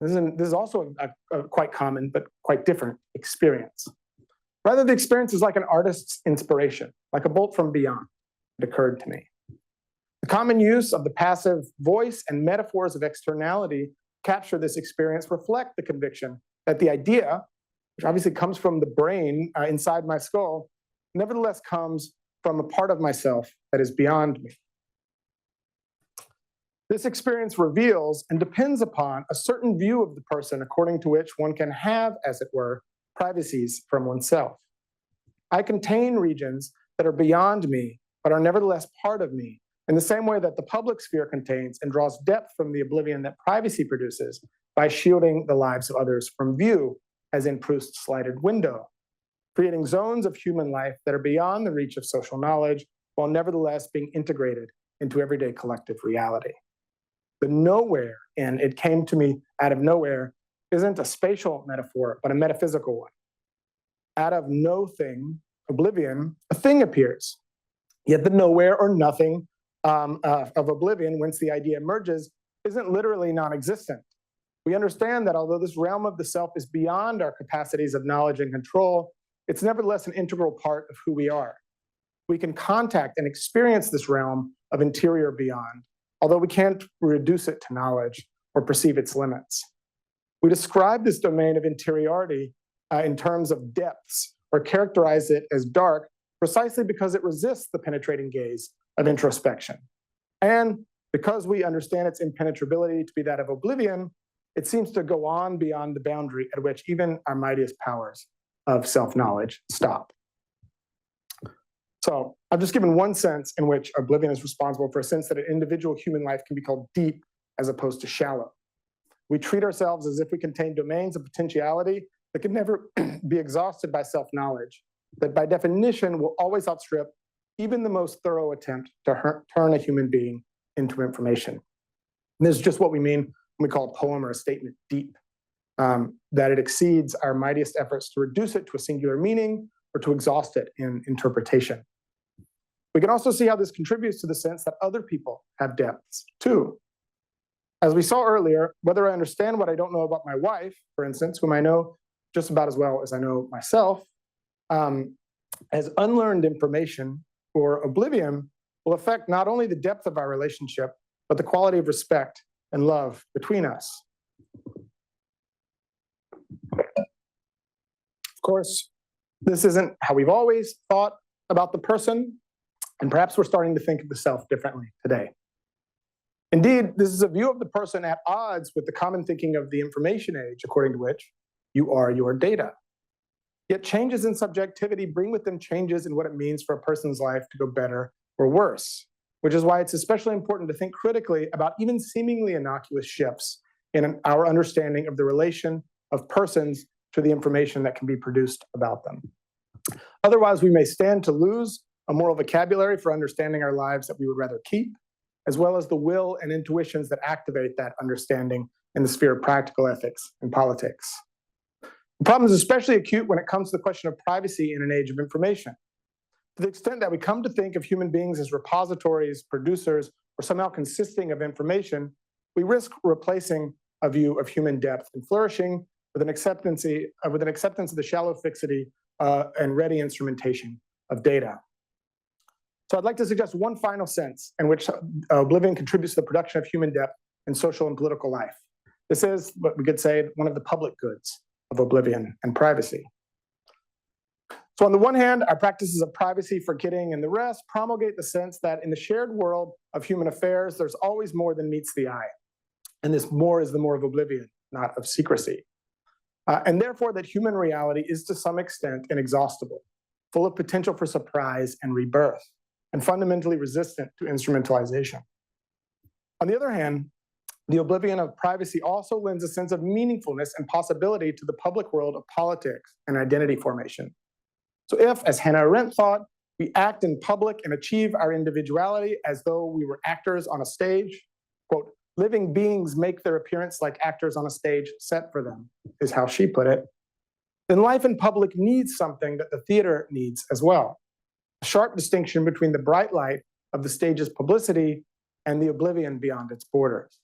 This is also a quite common but quite different experience. Rather, the experience is like an artist's inspiration, like a bolt from beyond. It occurred to me. The common use of the passive voice and metaphors of externality capture this experience reflect the conviction that the idea, which obviously comes from the brain inside my skull, nevertheless comes from a part of myself that is beyond me. This experience reveals and depends upon a certain view of the person according to which one can have, as it were, privacies from oneself. I contain regions that are beyond me, but are nevertheless part of me, in the same way that the public sphere contains and draws depth from the oblivion that privacy produces by shielding the lives of others from view, as in Proust's slighted window, creating zones of human life that are beyond the reach of social knowledge, while nevertheless being integrated into everyday collective reality. The nowhere, and it came to me out of nowhere, isn't a spatial metaphor, but a metaphysical one. Out of no thing, oblivion, a thing appears. Yet the nowhere or nothing of oblivion, whence the idea emerges, isn't literally non-existent. We understand that although this realm of the self is beyond our capacities of knowledge and control, it's nevertheless an integral part of who we are. We can contact and experience this realm of interior beyond, although we can't reduce it to knowledge or perceive its limits. We describe this domain of interiority in terms of depths, or characterize it as dark precisely because it resists the penetrating gaze of introspection. And because we understand its impenetrability to be that of oblivion, it seems to go on beyond the boundary at which even our mightiest powers of self-knowledge stop. So I've just given one sense in which oblivion is responsible for a sense that an individual human life can be called deep as opposed to shallow. We treat ourselves as if we contain domains of potentiality that can never be exhausted by self-knowledge, that by definition will always outstrip even the most thorough attempt to turn a human being into information. And this is just what we mean when we call a poem or a statement deep, that it exceeds our mightiest efforts to reduce it to a singular meaning or to exhaust it in interpretation. We can also see how this contributes to the sense that other people have depths too. As we saw earlier, whether I understand what I don't know about my wife, for instance, whom I know just about as well as I know myself, as unlearned information or oblivion will affect not only the depth of our relationship, but the quality of respect and love between us. Of course, this isn't how we've always thought about the person, and perhaps we're starting to think of the self differently today. Indeed, this is a view of the person at odds with the common thinking of the information age, according to which you are your data. Yet changes in subjectivity bring with them changes in what it means for a person's life to go better or worse, which is why it's especially important to think critically about even seemingly innocuous shifts in our understanding of the relation of persons to the information that can be produced about them. Otherwise, we may stand to lose a moral vocabulary for understanding our lives that we would rather keep, as well as the will and intuitions that activate that understanding in the sphere of practical ethics and politics. The problem is especially acute when it comes to the question of privacy in an age of information. To the extent that we come to think of human beings as repositories, producers, or somehow consisting of information, we risk replacing a view of human depth and flourishing with an acceptance of the shallow fixity and ready instrumentation of data. So I'd like to suggest one final sense in which oblivion contributes to the production of human depth in social and political life. This is what we could say one of the public goods of oblivion and privacy. So on the one hand, our practices of privacy, forgetting, and the rest promulgate the sense that in the shared world of human affairs, there's always more than meets the eye. And this more is the more of oblivion, not of secrecy. And therefore that human reality is to some extent inexhaustible, full of potential for surprise and rebirth, and fundamentally resistant to instrumentalization. On the other hand, the oblivion of privacy also lends a sense of meaningfulness and possibility to the public world of politics and identity formation. So if, as Hannah Arendt thought, we act in public and achieve our individuality as though we were actors on a stage, quote, living beings make their appearance like actors on a stage set for them, is how she put it, then life in public needs something that the theater needs as well. A sharp distinction between the bright light of the stage's publicity and the oblivion beyond its borders.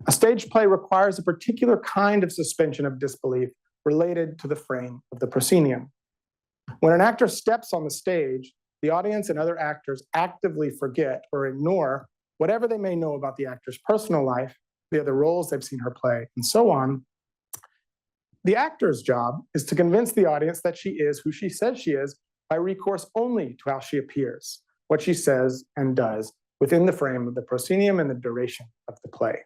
A stage play requires a particular kind of suspension of disbelief related to the frame of the proscenium. When an actor steps on the stage, the audience and other actors actively forget or ignore whatever they may know about the actor's personal life, the other roles they've seen her play, and so on. The actor's job is to convince the audience that she is who she says she is by recourse only to how she appears, what she says and does within the frame of the proscenium and the duration of the play.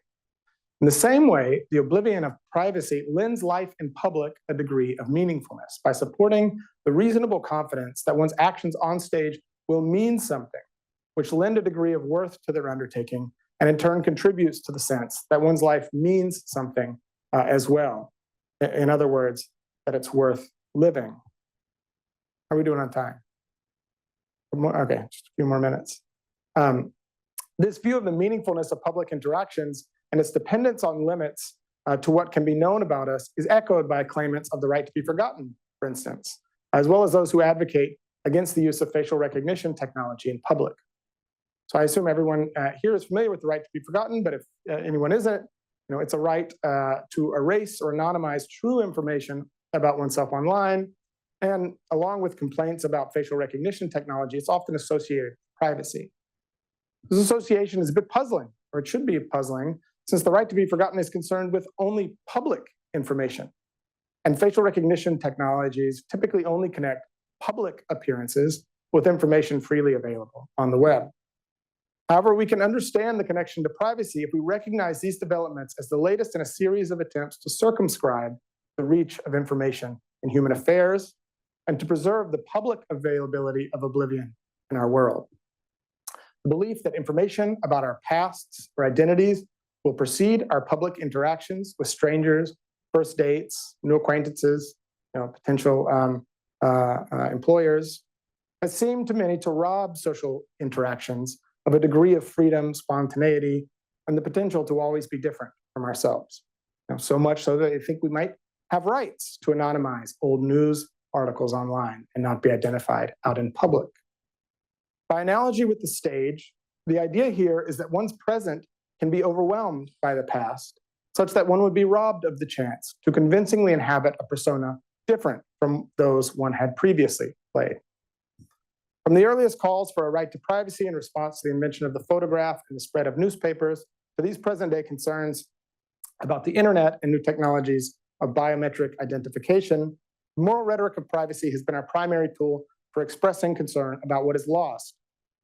In the same way, the oblivion of privacy lends life in public a degree of meaningfulness by supporting the reasonable confidence that one's actions on stage will mean something, which lend a degree of worth to their undertaking, and in turn contributes to the sense that one's life means something as well. In other words, that it's worth living. How are we doing on time? Okay, just a few more minutes. This view of the meaningfulness of public interactions and its dependence on limits to what can be known about us is echoed by claimants of the right to be forgotten, for instance, as well as those who advocate against the use of facial recognition technology in public. So I assume everyone here is familiar with the right to be forgotten, but if anyone isn't, it's a right to erase or anonymize true information about oneself online. And along with complaints about facial recognition technology, it's often associated with privacy. This association is a bit puzzling, or it should be puzzling, since the right to be forgotten is concerned with only public information. And facial recognition technologies typically only connect public appearances with information freely available on the web. However, we can understand the connection to privacy if we recognize these developments as the latest in a series of attempts to circumscribe the reach of information in human affairs and to preserve the public availability of oblivion in our world. The belief that information about our pasts or identities will precede our public interactions with strangers, first dates, new acquaintances, potential employers, has seemed to many to rob social interactions of a degree of freedom, spontaneity, and the potential to always be different from ourselves. So much so that I think we might have rights to anonymize old news articles online and not be identified out in public. By analogy with the stage, the idea here is that one's present can be overwhelmed by the past, such that one would be robbed of the chance to convincingly inhabit a persona different from those one had previously played. From the earliest calls for a right to privacy in response to the invention of the photograph and the spread of newspapers, to these present-day concerns about the internet and new technologies of biometric identification, the moral rhetoric of privacy has been our primary tool for expressing concern about what is lost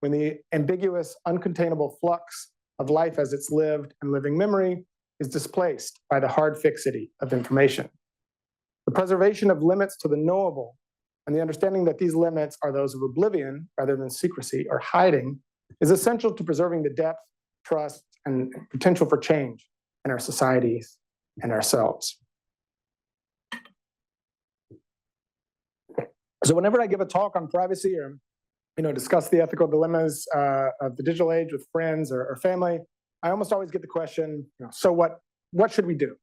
when the ambiguous, uncontainable flux of life as it's lived and living memory is displaced by the hard fixity of information. The preservation of limits to the knowable and the understanding that these limits are those of oblivion rather than secrecy or hiding is essential to preserving the depth, trust, and potential for change in our societies and ourselves. So whenever I give a talk on privacy or discuss the ethical dilemmas of the digital age with friends or family, I almost always get the question, so what should we do?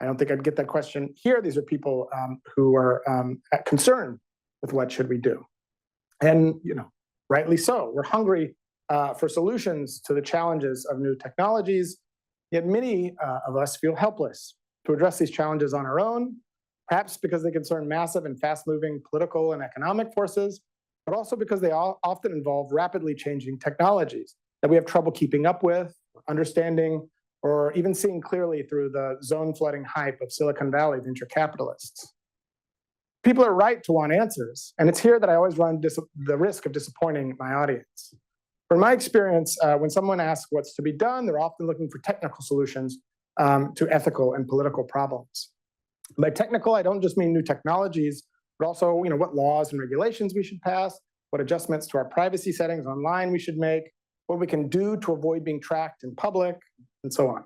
I don't think I'd get that question here. These are people who are concerned with what should we do. And, rightly so. We're hungry for solutions to the challenges of new technologies, yet many of us feel helpless to address these challenges on our own, perhaps because they concern massive and fast-moving political and economic forces, but also because they often involve rapidly changing technologies that we have trouble keeping up with, understanding, or even seeing clearly through the zone-flooding hype of Silicon Valley venture capitalists. People are right to want answers, and it's here that I always run the risk of disappointing my audience. From my experience, when someone asks what's to be done, they're often looking for technical solutions to ethical and political problems. By technical, I don't just mean new technologies, but also what laws and regulations we should pass, what adjustments to our privacy settings online we should make, what we can do to avoid being tracked in public, and so on.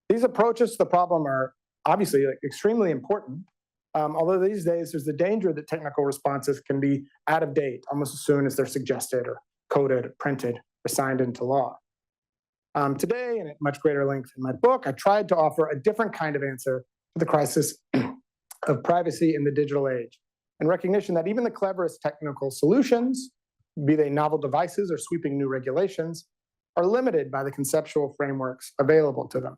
These approaches to the problem are obviously extremely important, although these days there's the danger that technical responses can be out of date almost as soon as they're suggested or coded, or printed, or signed into law. Today, and at much greater length in my book, I tried to offer a different kind of answer to the crisis of privacy in the digital age, and recognition that even the cleverest technical solutions, be they novel devices or sweeping new regulations, are limited by the conceptual frameworks available to them.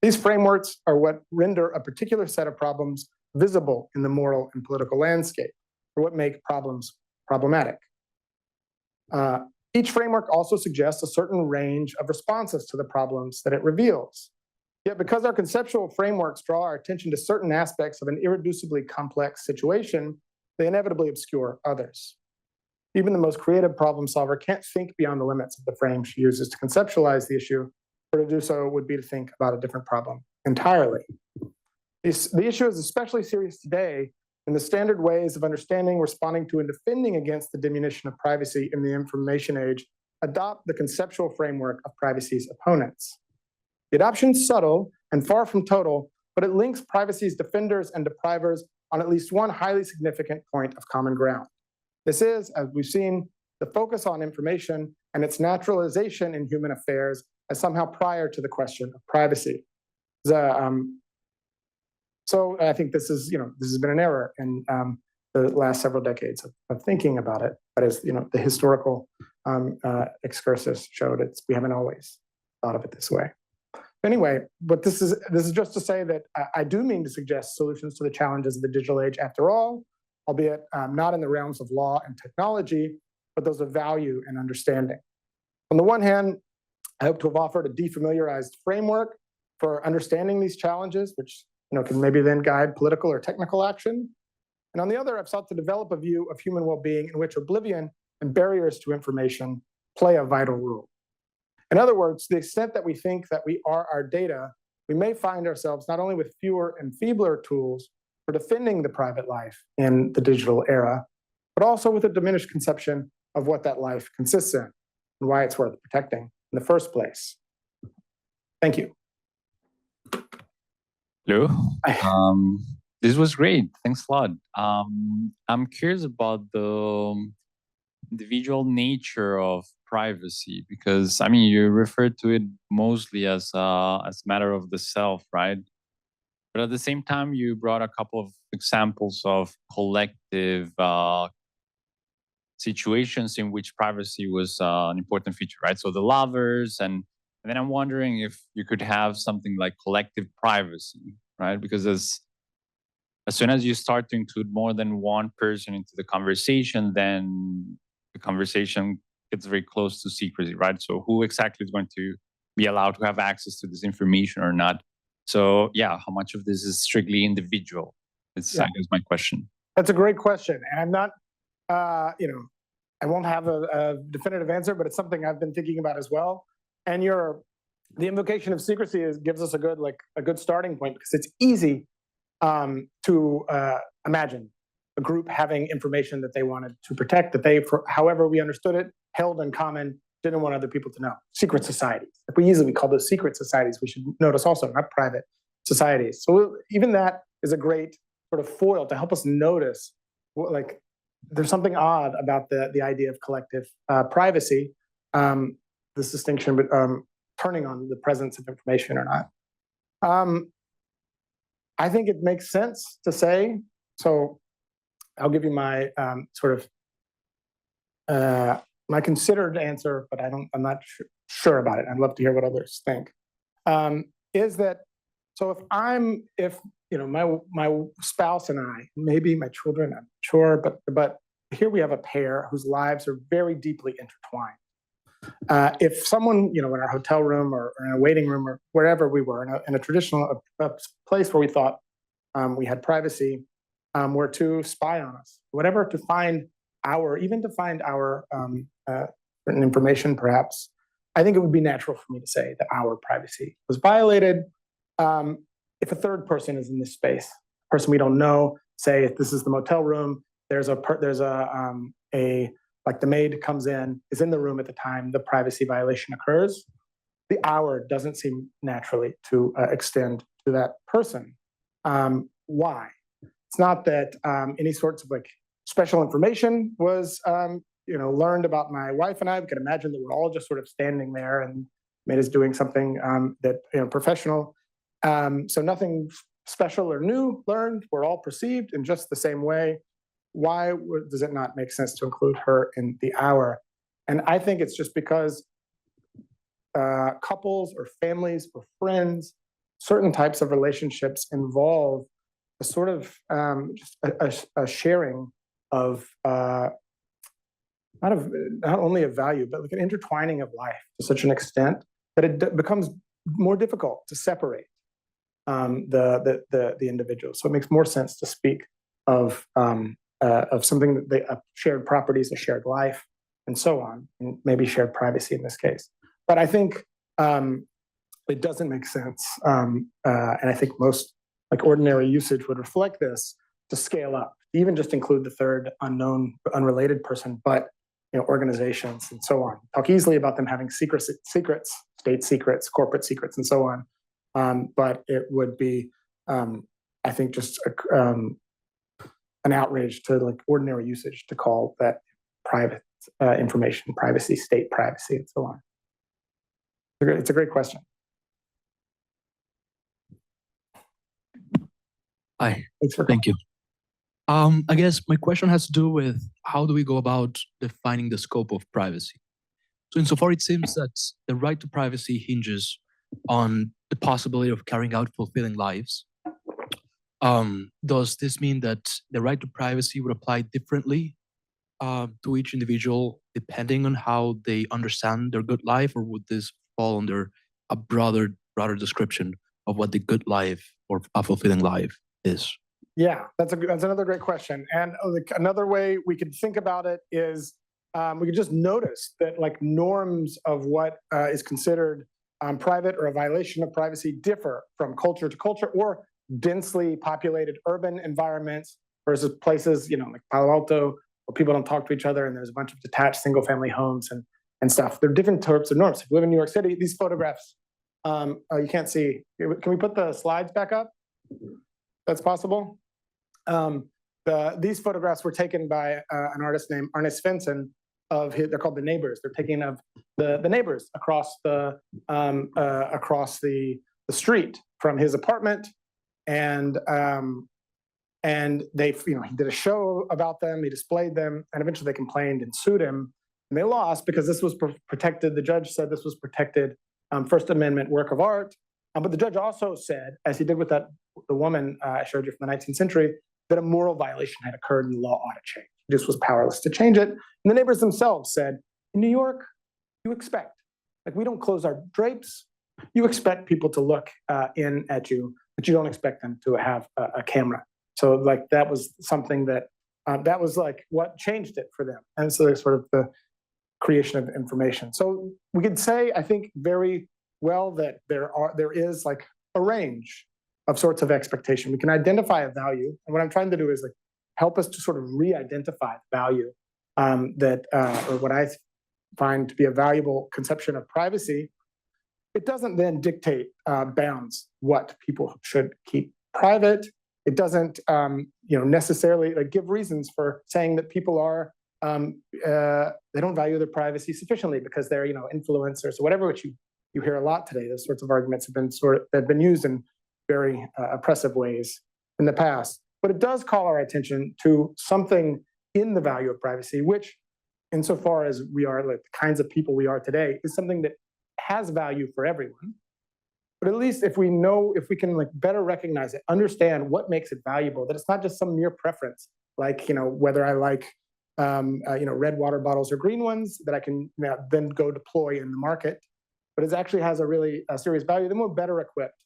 These frameworks are what render a particular set of problems visible in the moral and political landscape, or what make problems problematic. Each framework also suggests a certain range of responses to the problems that it reveals. Yet because our conceptual frameworks draw our attention to certain aspects of an irreducibly complex situation, they inevitably obscure others. Even the most creative problem solver can't think beyond the limits of the frame she uses to conceptualize the issue, or to do so would be to think about a different problem entirely. The issue is especially serious today in the standard ways of understanding, responding to, and defending against the diminution of privacy in the information age adopt the conceptual framework of privacy's opponents. The adoption is subtle and far from total, but it links privacy's defenders and deprivers on at least one highly significant point of common ground. This is, as we've seen, the focus on information and its naturalization in human affairs as somehow prior to the question of privacy. So I think this has been an error in the last several decades of thinking about it. But as the historical excursus showed, we haven't always thought of it this way. Anyway, but this is just to say that I do mean to suggest solutions to the challenges of the digital age after all, albeit not in the realms of law and technology, but those of value and understanding. On the one hand, I hope to have offered a defamiliarized framework for understanding these challenges, which can maybe then guide political or technical action. And on the other, I've sought to develop a view of human well-being in which oblivion and barriers to information play a vital role. In other words, to the extent that we think that we are our data, we may find ourselves not only with fewer and feebler tools for defending the private life in the digital era, but also with a diminished conception of what that life consists in and why it's worth protecting in the first place. Thank you. Hello. This was great. Thanks a lot. I'm curious about the individual nature of privacy, because you refer to it mostly as a matter of the self, right? But at the same time, you brought a couple of examples of collective situations in which privacy was an important feature, right? So the lovers, and then I'm wondering if you could have something like collective privacy, right? Because as soon as you start to include more than one person into the conversation, then the conversation gets very close to secrecy, right? So who exactly is going to be allowed to have access to this information or not? So yeah, how much of this is strictly individual? Is I guess my question. That's a great question. And I'm not, I won't have a definitive answer, but it's something I've been thinking about as well. And the invocation of secrecy gives us a good starting point, because it's easy to imagine a group having information that they wanted to protect, that they, for however we understood it, held in common, didn't want other people to know. Secret societies. If we easily call those secret societies, we should notice also not private societies. So even that is a great sort of foil to help us notice, there's something odd about the idea of collective privacy, this distinction, but turning on the presence of information or not. I think it makes sense to say, so I'll give you my my considered answer, but I'm not sure about it. I'd love to hear what others think. Is that, so if my spouse and I, maybe my children, I'm sure, but here we have a pair whose lives are very deeply intertwined. If someone, in our hotel room or in a waiting room or wherever we were, in a traditional place where we thought we had privacy, were to spy on us, whatever, to find our written information, perhaps, I think it would be natural for me to say that our privacy was violated. If a third person is in this space, a person we don't know, say if this is the motel room, like the maid comes in, is in the room at the time the privacy violation occurs, the hour doesn't seem naturally to extend to that person. Why? It's not that any sorts of special information was learned about my wife and I. We could imagine that we're all just sort of standing there and maid is doing something professional. So nothing special or new learned. We're all perceived in just the same way. Why does it not make sense to include her in the hour? And I think it's just because couples or families or friends certain types of relationships involve a sort of just a sharing of not only of value, but like an intertwining of life to such an extent that it becomes more difficult to separate the individual. So it makes more sense to speak of something that shared properties, a shared life, and so on, and maybe shared privacy in this case. But I think it doesn't make sense, and I think most like ordinary usage would reflect this, to scale up, even just include the third unknown, unrelated person, but organizations and so on. Talk easily about them having secrets, state secrets, corporate secrets, and so on. But it would be, I think, just an outrage to like ordinary usage to call that private information privacy, state privacy, and so on. It's a great question. Hi, Thanks for thank you. I guess my question has to do with how do we go about defining the scope of privacy? So insofar it seems that the right to privacy hinges on the possibility of carrying out fulfilling lives. Does this mean that the right to privacy would apply differently to each individual depending on how they understand their good life, or would this fall under a broader description of what the good life or a fulfilling life is? Yeah, that's another great question. And another way we could think about it is we could just notice that like norms of what is considered private or a violation of privacy differ from culture to culture, or densely populated urban environments versus places, like Palo Alto, where people don't talk to each other and there's a bunch of detached single family homes and stuff. There are different types of norms. If you live in New York City, these photographs, you can't see. Can we put the slides back up? That's possible. These photographs were taken by an artist named Arne Svensson they're called The Neighbors. They're taking of the neighbors across the street from his apartment, and they he did a show about them. He displayed them, and eventually they complained and sued him, and they lost because this was protected. The judge said this was protected First Amendment work of art, but the judge also said, as he did with the woman I showed you from the 19th century, that a moral violation had occurred and the law ought to change. He just was powerless to change it. And the neighbors themselves said, in New York, you expect, like we don't close our drapes. You expect people to look in at you, but you don't expect them to have a camera. So like that was something that was like what changed it for them. And so there's sort of the creation of information. So we could say, I think very well that there is like a range of sorts of expectation. We can identify a value, and what I'm trying to do is like help us to sort of re-identify the value or what I find to be a valuable conception of privacy. It doesn't then dictate bounds what people should keep private. It doesn't necessarily like give reasons for saying that people are they don't value their privacy sufficiently because they're influencers or whatever, which you hear a lot today. Those sorts of arguments have been used in very oppressive ways in the past. But it does call our attention to something in the value of privacy, which, insofar as we are like the kinds of people we are today, is something that has value for everyone. But at least if we can like better recognize it, understand what makes it valuable, that it's not just some mere preference, like whether I like red water bottles or green ones that I can then go deploy in the market, but it actually has a really serious value. Then we're better equipped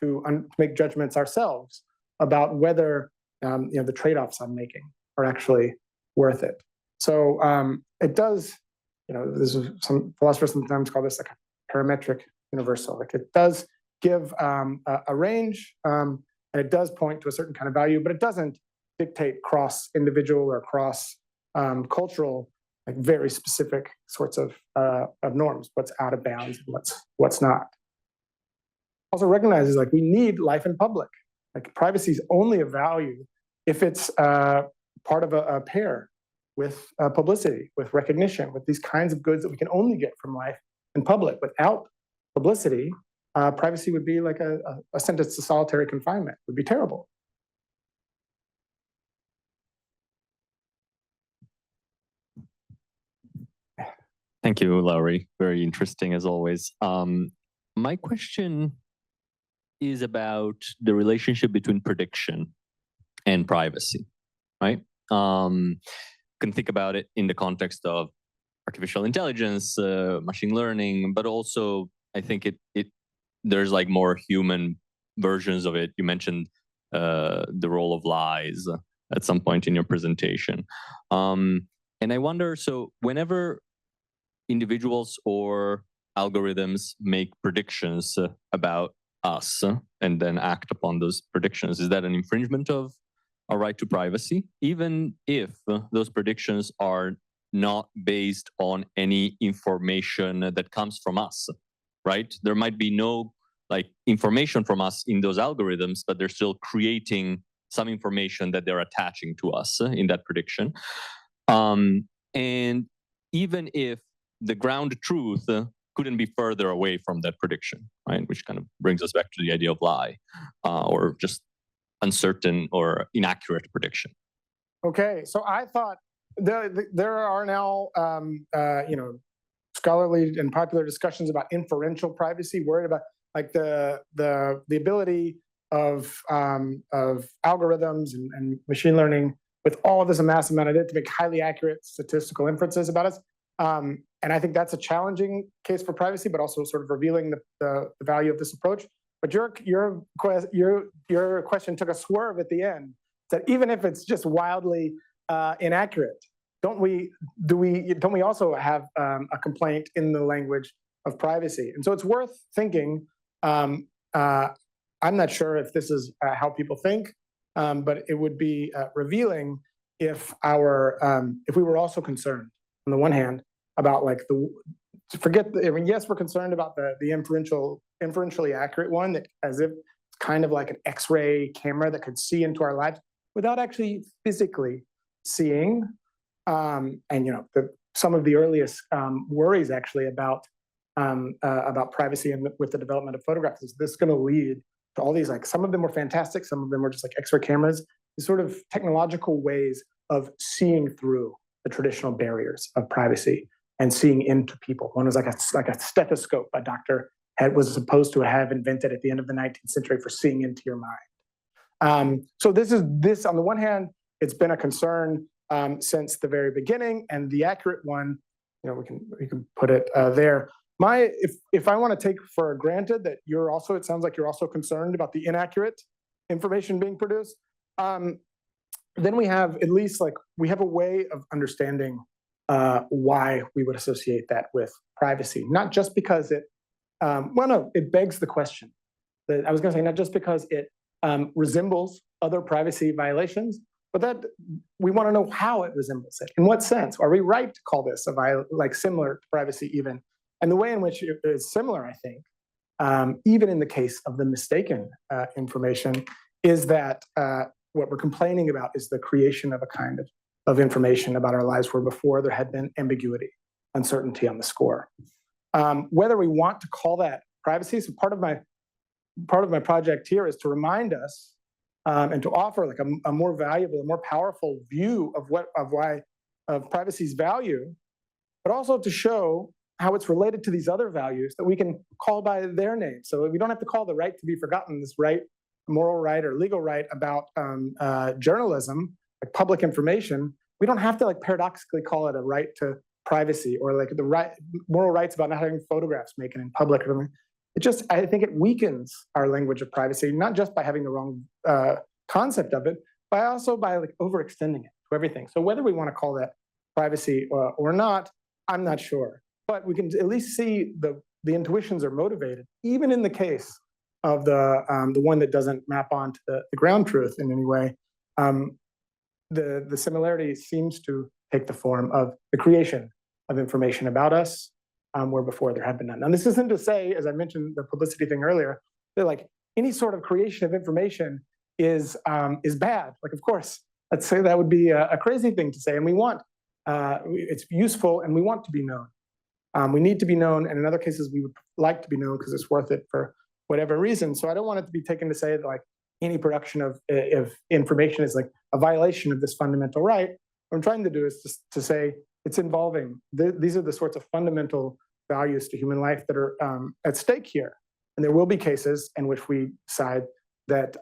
to make judgments ourselves about whether the trade-offs I'm making are actually worth it. So it does, this is some philosophers sometimes call this like a parametric universal. Like it does give a range, and it does point to a certain kind of value, but it doesn't dictate cross-individual or cross-cultural, like very specific sorts of norms, what's out of bounds and what's not. Also recognizes like we need life in public. Like privacy is only of value if it's part of a pair with publicity, with recognition, with these kinds of goods that we can only get from life in public. Without publicity, privacy would be like a sentence to solitary confinement. It would be terrible. Thank you, Lowry. Very interesting as always. My question is about the relationship between prediction and privacy, right? Can think about it in the context of artificial intelligence, machine learning, but also I think there's like more human versions of it. You mentioned the role of lies at some point in your presentation. And I wonder, so whenever individuals or algorithms make predictions about us and then act upon those predictions, is that an infringement of a right to privacy, even if those predictions are not based on any information that comes from us, right? There might be no like information from us in those algorithms, but they're still creating some information that they're attaching to us in that prediction. And even if the ground truth couldn't be further away from that prediction, right? Which kind of brings us back to the idea of lie or just uncertain or inaccurate prediction. Okay, so I thought there are now, scholarly and popular discussions about inferential privacy, worried about like the ability of algorithms and machine learning with all of this massive amount of data to make highly accurate statistical inferences about us. And I think that's a challenging case for privacy, but also sort of revealing the value of this approach. But your question took a swerve at the end. That even if it's just wildly inaccurate, don't we also have a complaint in the language of privacy? And so it's worth thinking. I'm not sure if this is how people think, but it would be revealing if we were also concerned, on the one hand, about like yes, we're concerned about the inferentially accurate one, that as if it's kind of like an X-ray camera that could see into our lives without actually physically seeing. And some of the earliest worries actually about privacy and with the development of photographs is this going to lead to all these, like, some of them were fantastic, some of them were just like X-ray cameras, these sort of technological ways of seeing through the traditional barriers of privacy and seeing into people. One was like a stethoscope a doctor was supposed to have invented at the end of the 19th century for seeing into your mind. So this on the one hand, it's been a concern since the very beginning, and the accurate one, we can put it there. If I want to take for granted that it sounds like you're also concerned about the inaccurate information being produced, then we have at least we have a way of understanding why we would associate that with privacy, not just because it begs the question. I was going to say not just because it resembles other privacy violations, but that we want to know how it resembles it. In what sense? Are we right to call this similar to privacy even? And the way in which it is similar, I think, even in the case of the mistaken information, is that what we're complaining about is the creation of a kind of information about our lives where before there had been ambiguity, uncertainty on the score. Whether we want to call that privacy, so part of my project here is to remind us and to offer a more valuable, a more powerful view of privacy's value, but also to show how it's related to these other values that we can call by their name. So we don't have to call the right to be forgotten this right, moral right or legal right about journalism, like public information. We don't have to paradoxically call it a right to privacy or the moral rights about not having photographs taken in public. I think it weakens our language of privacy, not just by having the wrong concept of it, but also by overextending it to everything. So whether we want to call that privacy or not, I'm not sure. But we can at least see the intuitions are motivated, even in the case of the one that doesn't map onto the ground truth in any way. The similarity seems to take the form of the creation of information about us, where before there had been none. Now, this isn't to say, as I mentioned the publicity thing earlier, that any sort of creation of information is bad. Of course, let's say that would be a crazy thing to say, and we want it's useful, and we want to be known. We need to be known, and in other cases, we would like to be known because it's worth it for whatever reason. So I don't want it to be taken to say that any production of information is a violation of this fundamental right. What I'm trying to do is just to say it's involving these are the sorts of fundamental values to human life that are at stake here. And there will be cases in which we decide that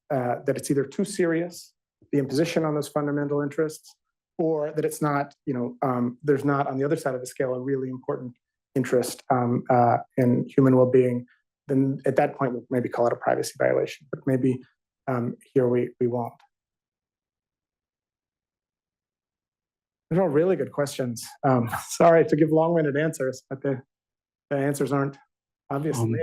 that it's either too serious, the imposition on those fundamental interests, or that it's not, there's not on the other side of the scale a really important interest in human well-being. Then at that point, we'll maybe call it a privacy violation, but maybe here we won't. Those are all really good questions. Sorry to give long-winded answers, but the answers aren't obviously.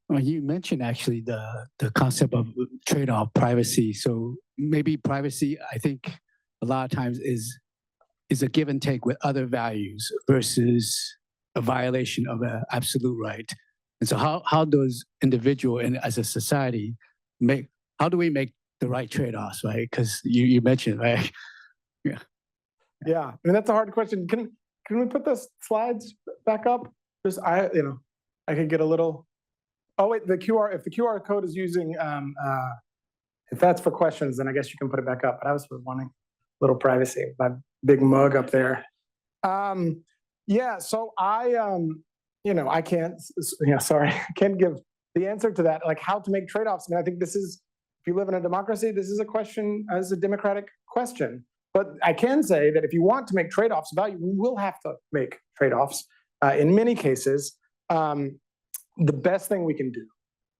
Well, you mentioned actually the concept of trade-off privacy. So maybe privacy, I think, a lot of times is a give and take with other values versus a violation of an absolute right. And so how does individual and as a society how do we make the right trade-offs, right? Because you mentioned, right? Yeah, I mean, that's a hard question. Can we put those slides back up? Just I could get a little. Oh wait, if the QR code is using, if that's for questions, then I guess you can put it back up. But I was wanting a little privacy. My big mug up there. Yeah, so I can't. Sorry, I can't give the answer to that. Like how to make trade-offs. I mean, I think this is, if you live in a democracy, this is a question as a democratic question. But I can say that if you want to make trade-offs of value, we will have to make trade-offs. In many cases, the best thing we can do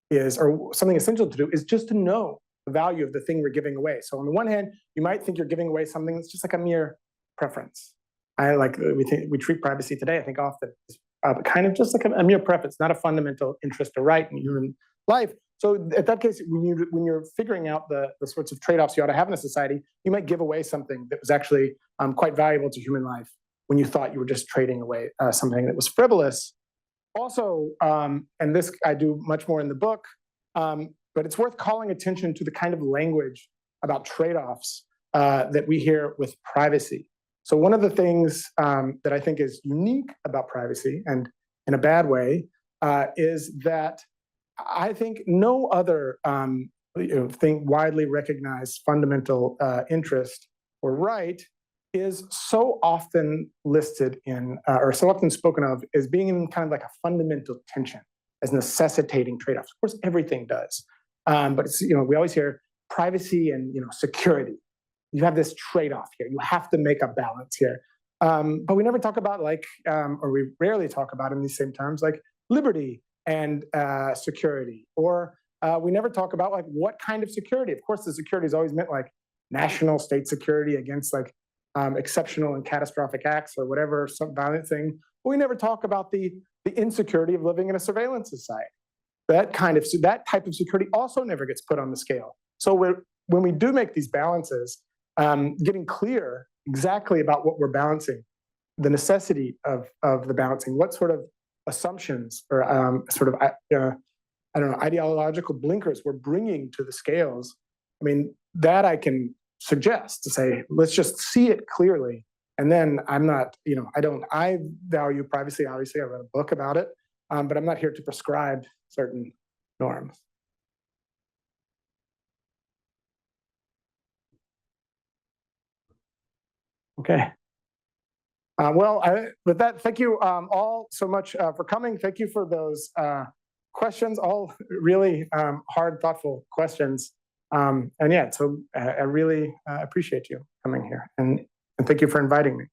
is, or something essential to do, is just to know the value of the thing we're giving away. So on the one hand, you might think you're giving away something that's just like a mere preference. We treat privacy today, I think, often kind of just like a mere preference, not a fundamental interest or right in human life. So at that case, when you're figuring out the sorts of trade-offs you ought to have in a society, you might give away something that was actually quite valuable to human life when you thought you were just trading away something that was frivolous. Also, and this I do much more in the book, but it's worth calling attention to the kind of language about trade-offs that we hear with privacy. So one of the things that I think is unique about privacy, and in a bad way, is that I think no other widely recognized fundamental interest or right is so often listed in, or so often spoken of as being in kind of like a fundamental tension, as necessitating trade-offs. Of course, everything does, but it's, we always hear privacy and security. You have this trade-off here. You have to make a balance here, but we never talk about or we rarely talk about in these same terms like liberty and security, or we never talk about like what kind of security. Of course, the security is always meant like national state security against like exceptional and catastrophic acts or whatever, some violent thing. But we never talk about the insecurity of living in a surveillance society. That type of security also never gets put on the scale. So when we do make these balances, getting clear exactly about what we're balancing, the necessity of the balancing, what sort of assumptions or ideological blinkers we're bringing to the scales. I mean, that I can suggest to say, let's just see it clearly. And then I'm not, I value privacy. Obviously, I wrote a book about it, but I'm not here to prescribe certain norms. Okay. With that, thank you all so much for coming. Thank you for those questions, all really hard, thoughtful questions. So I really appreciate you coming here, and thank you for inviting me.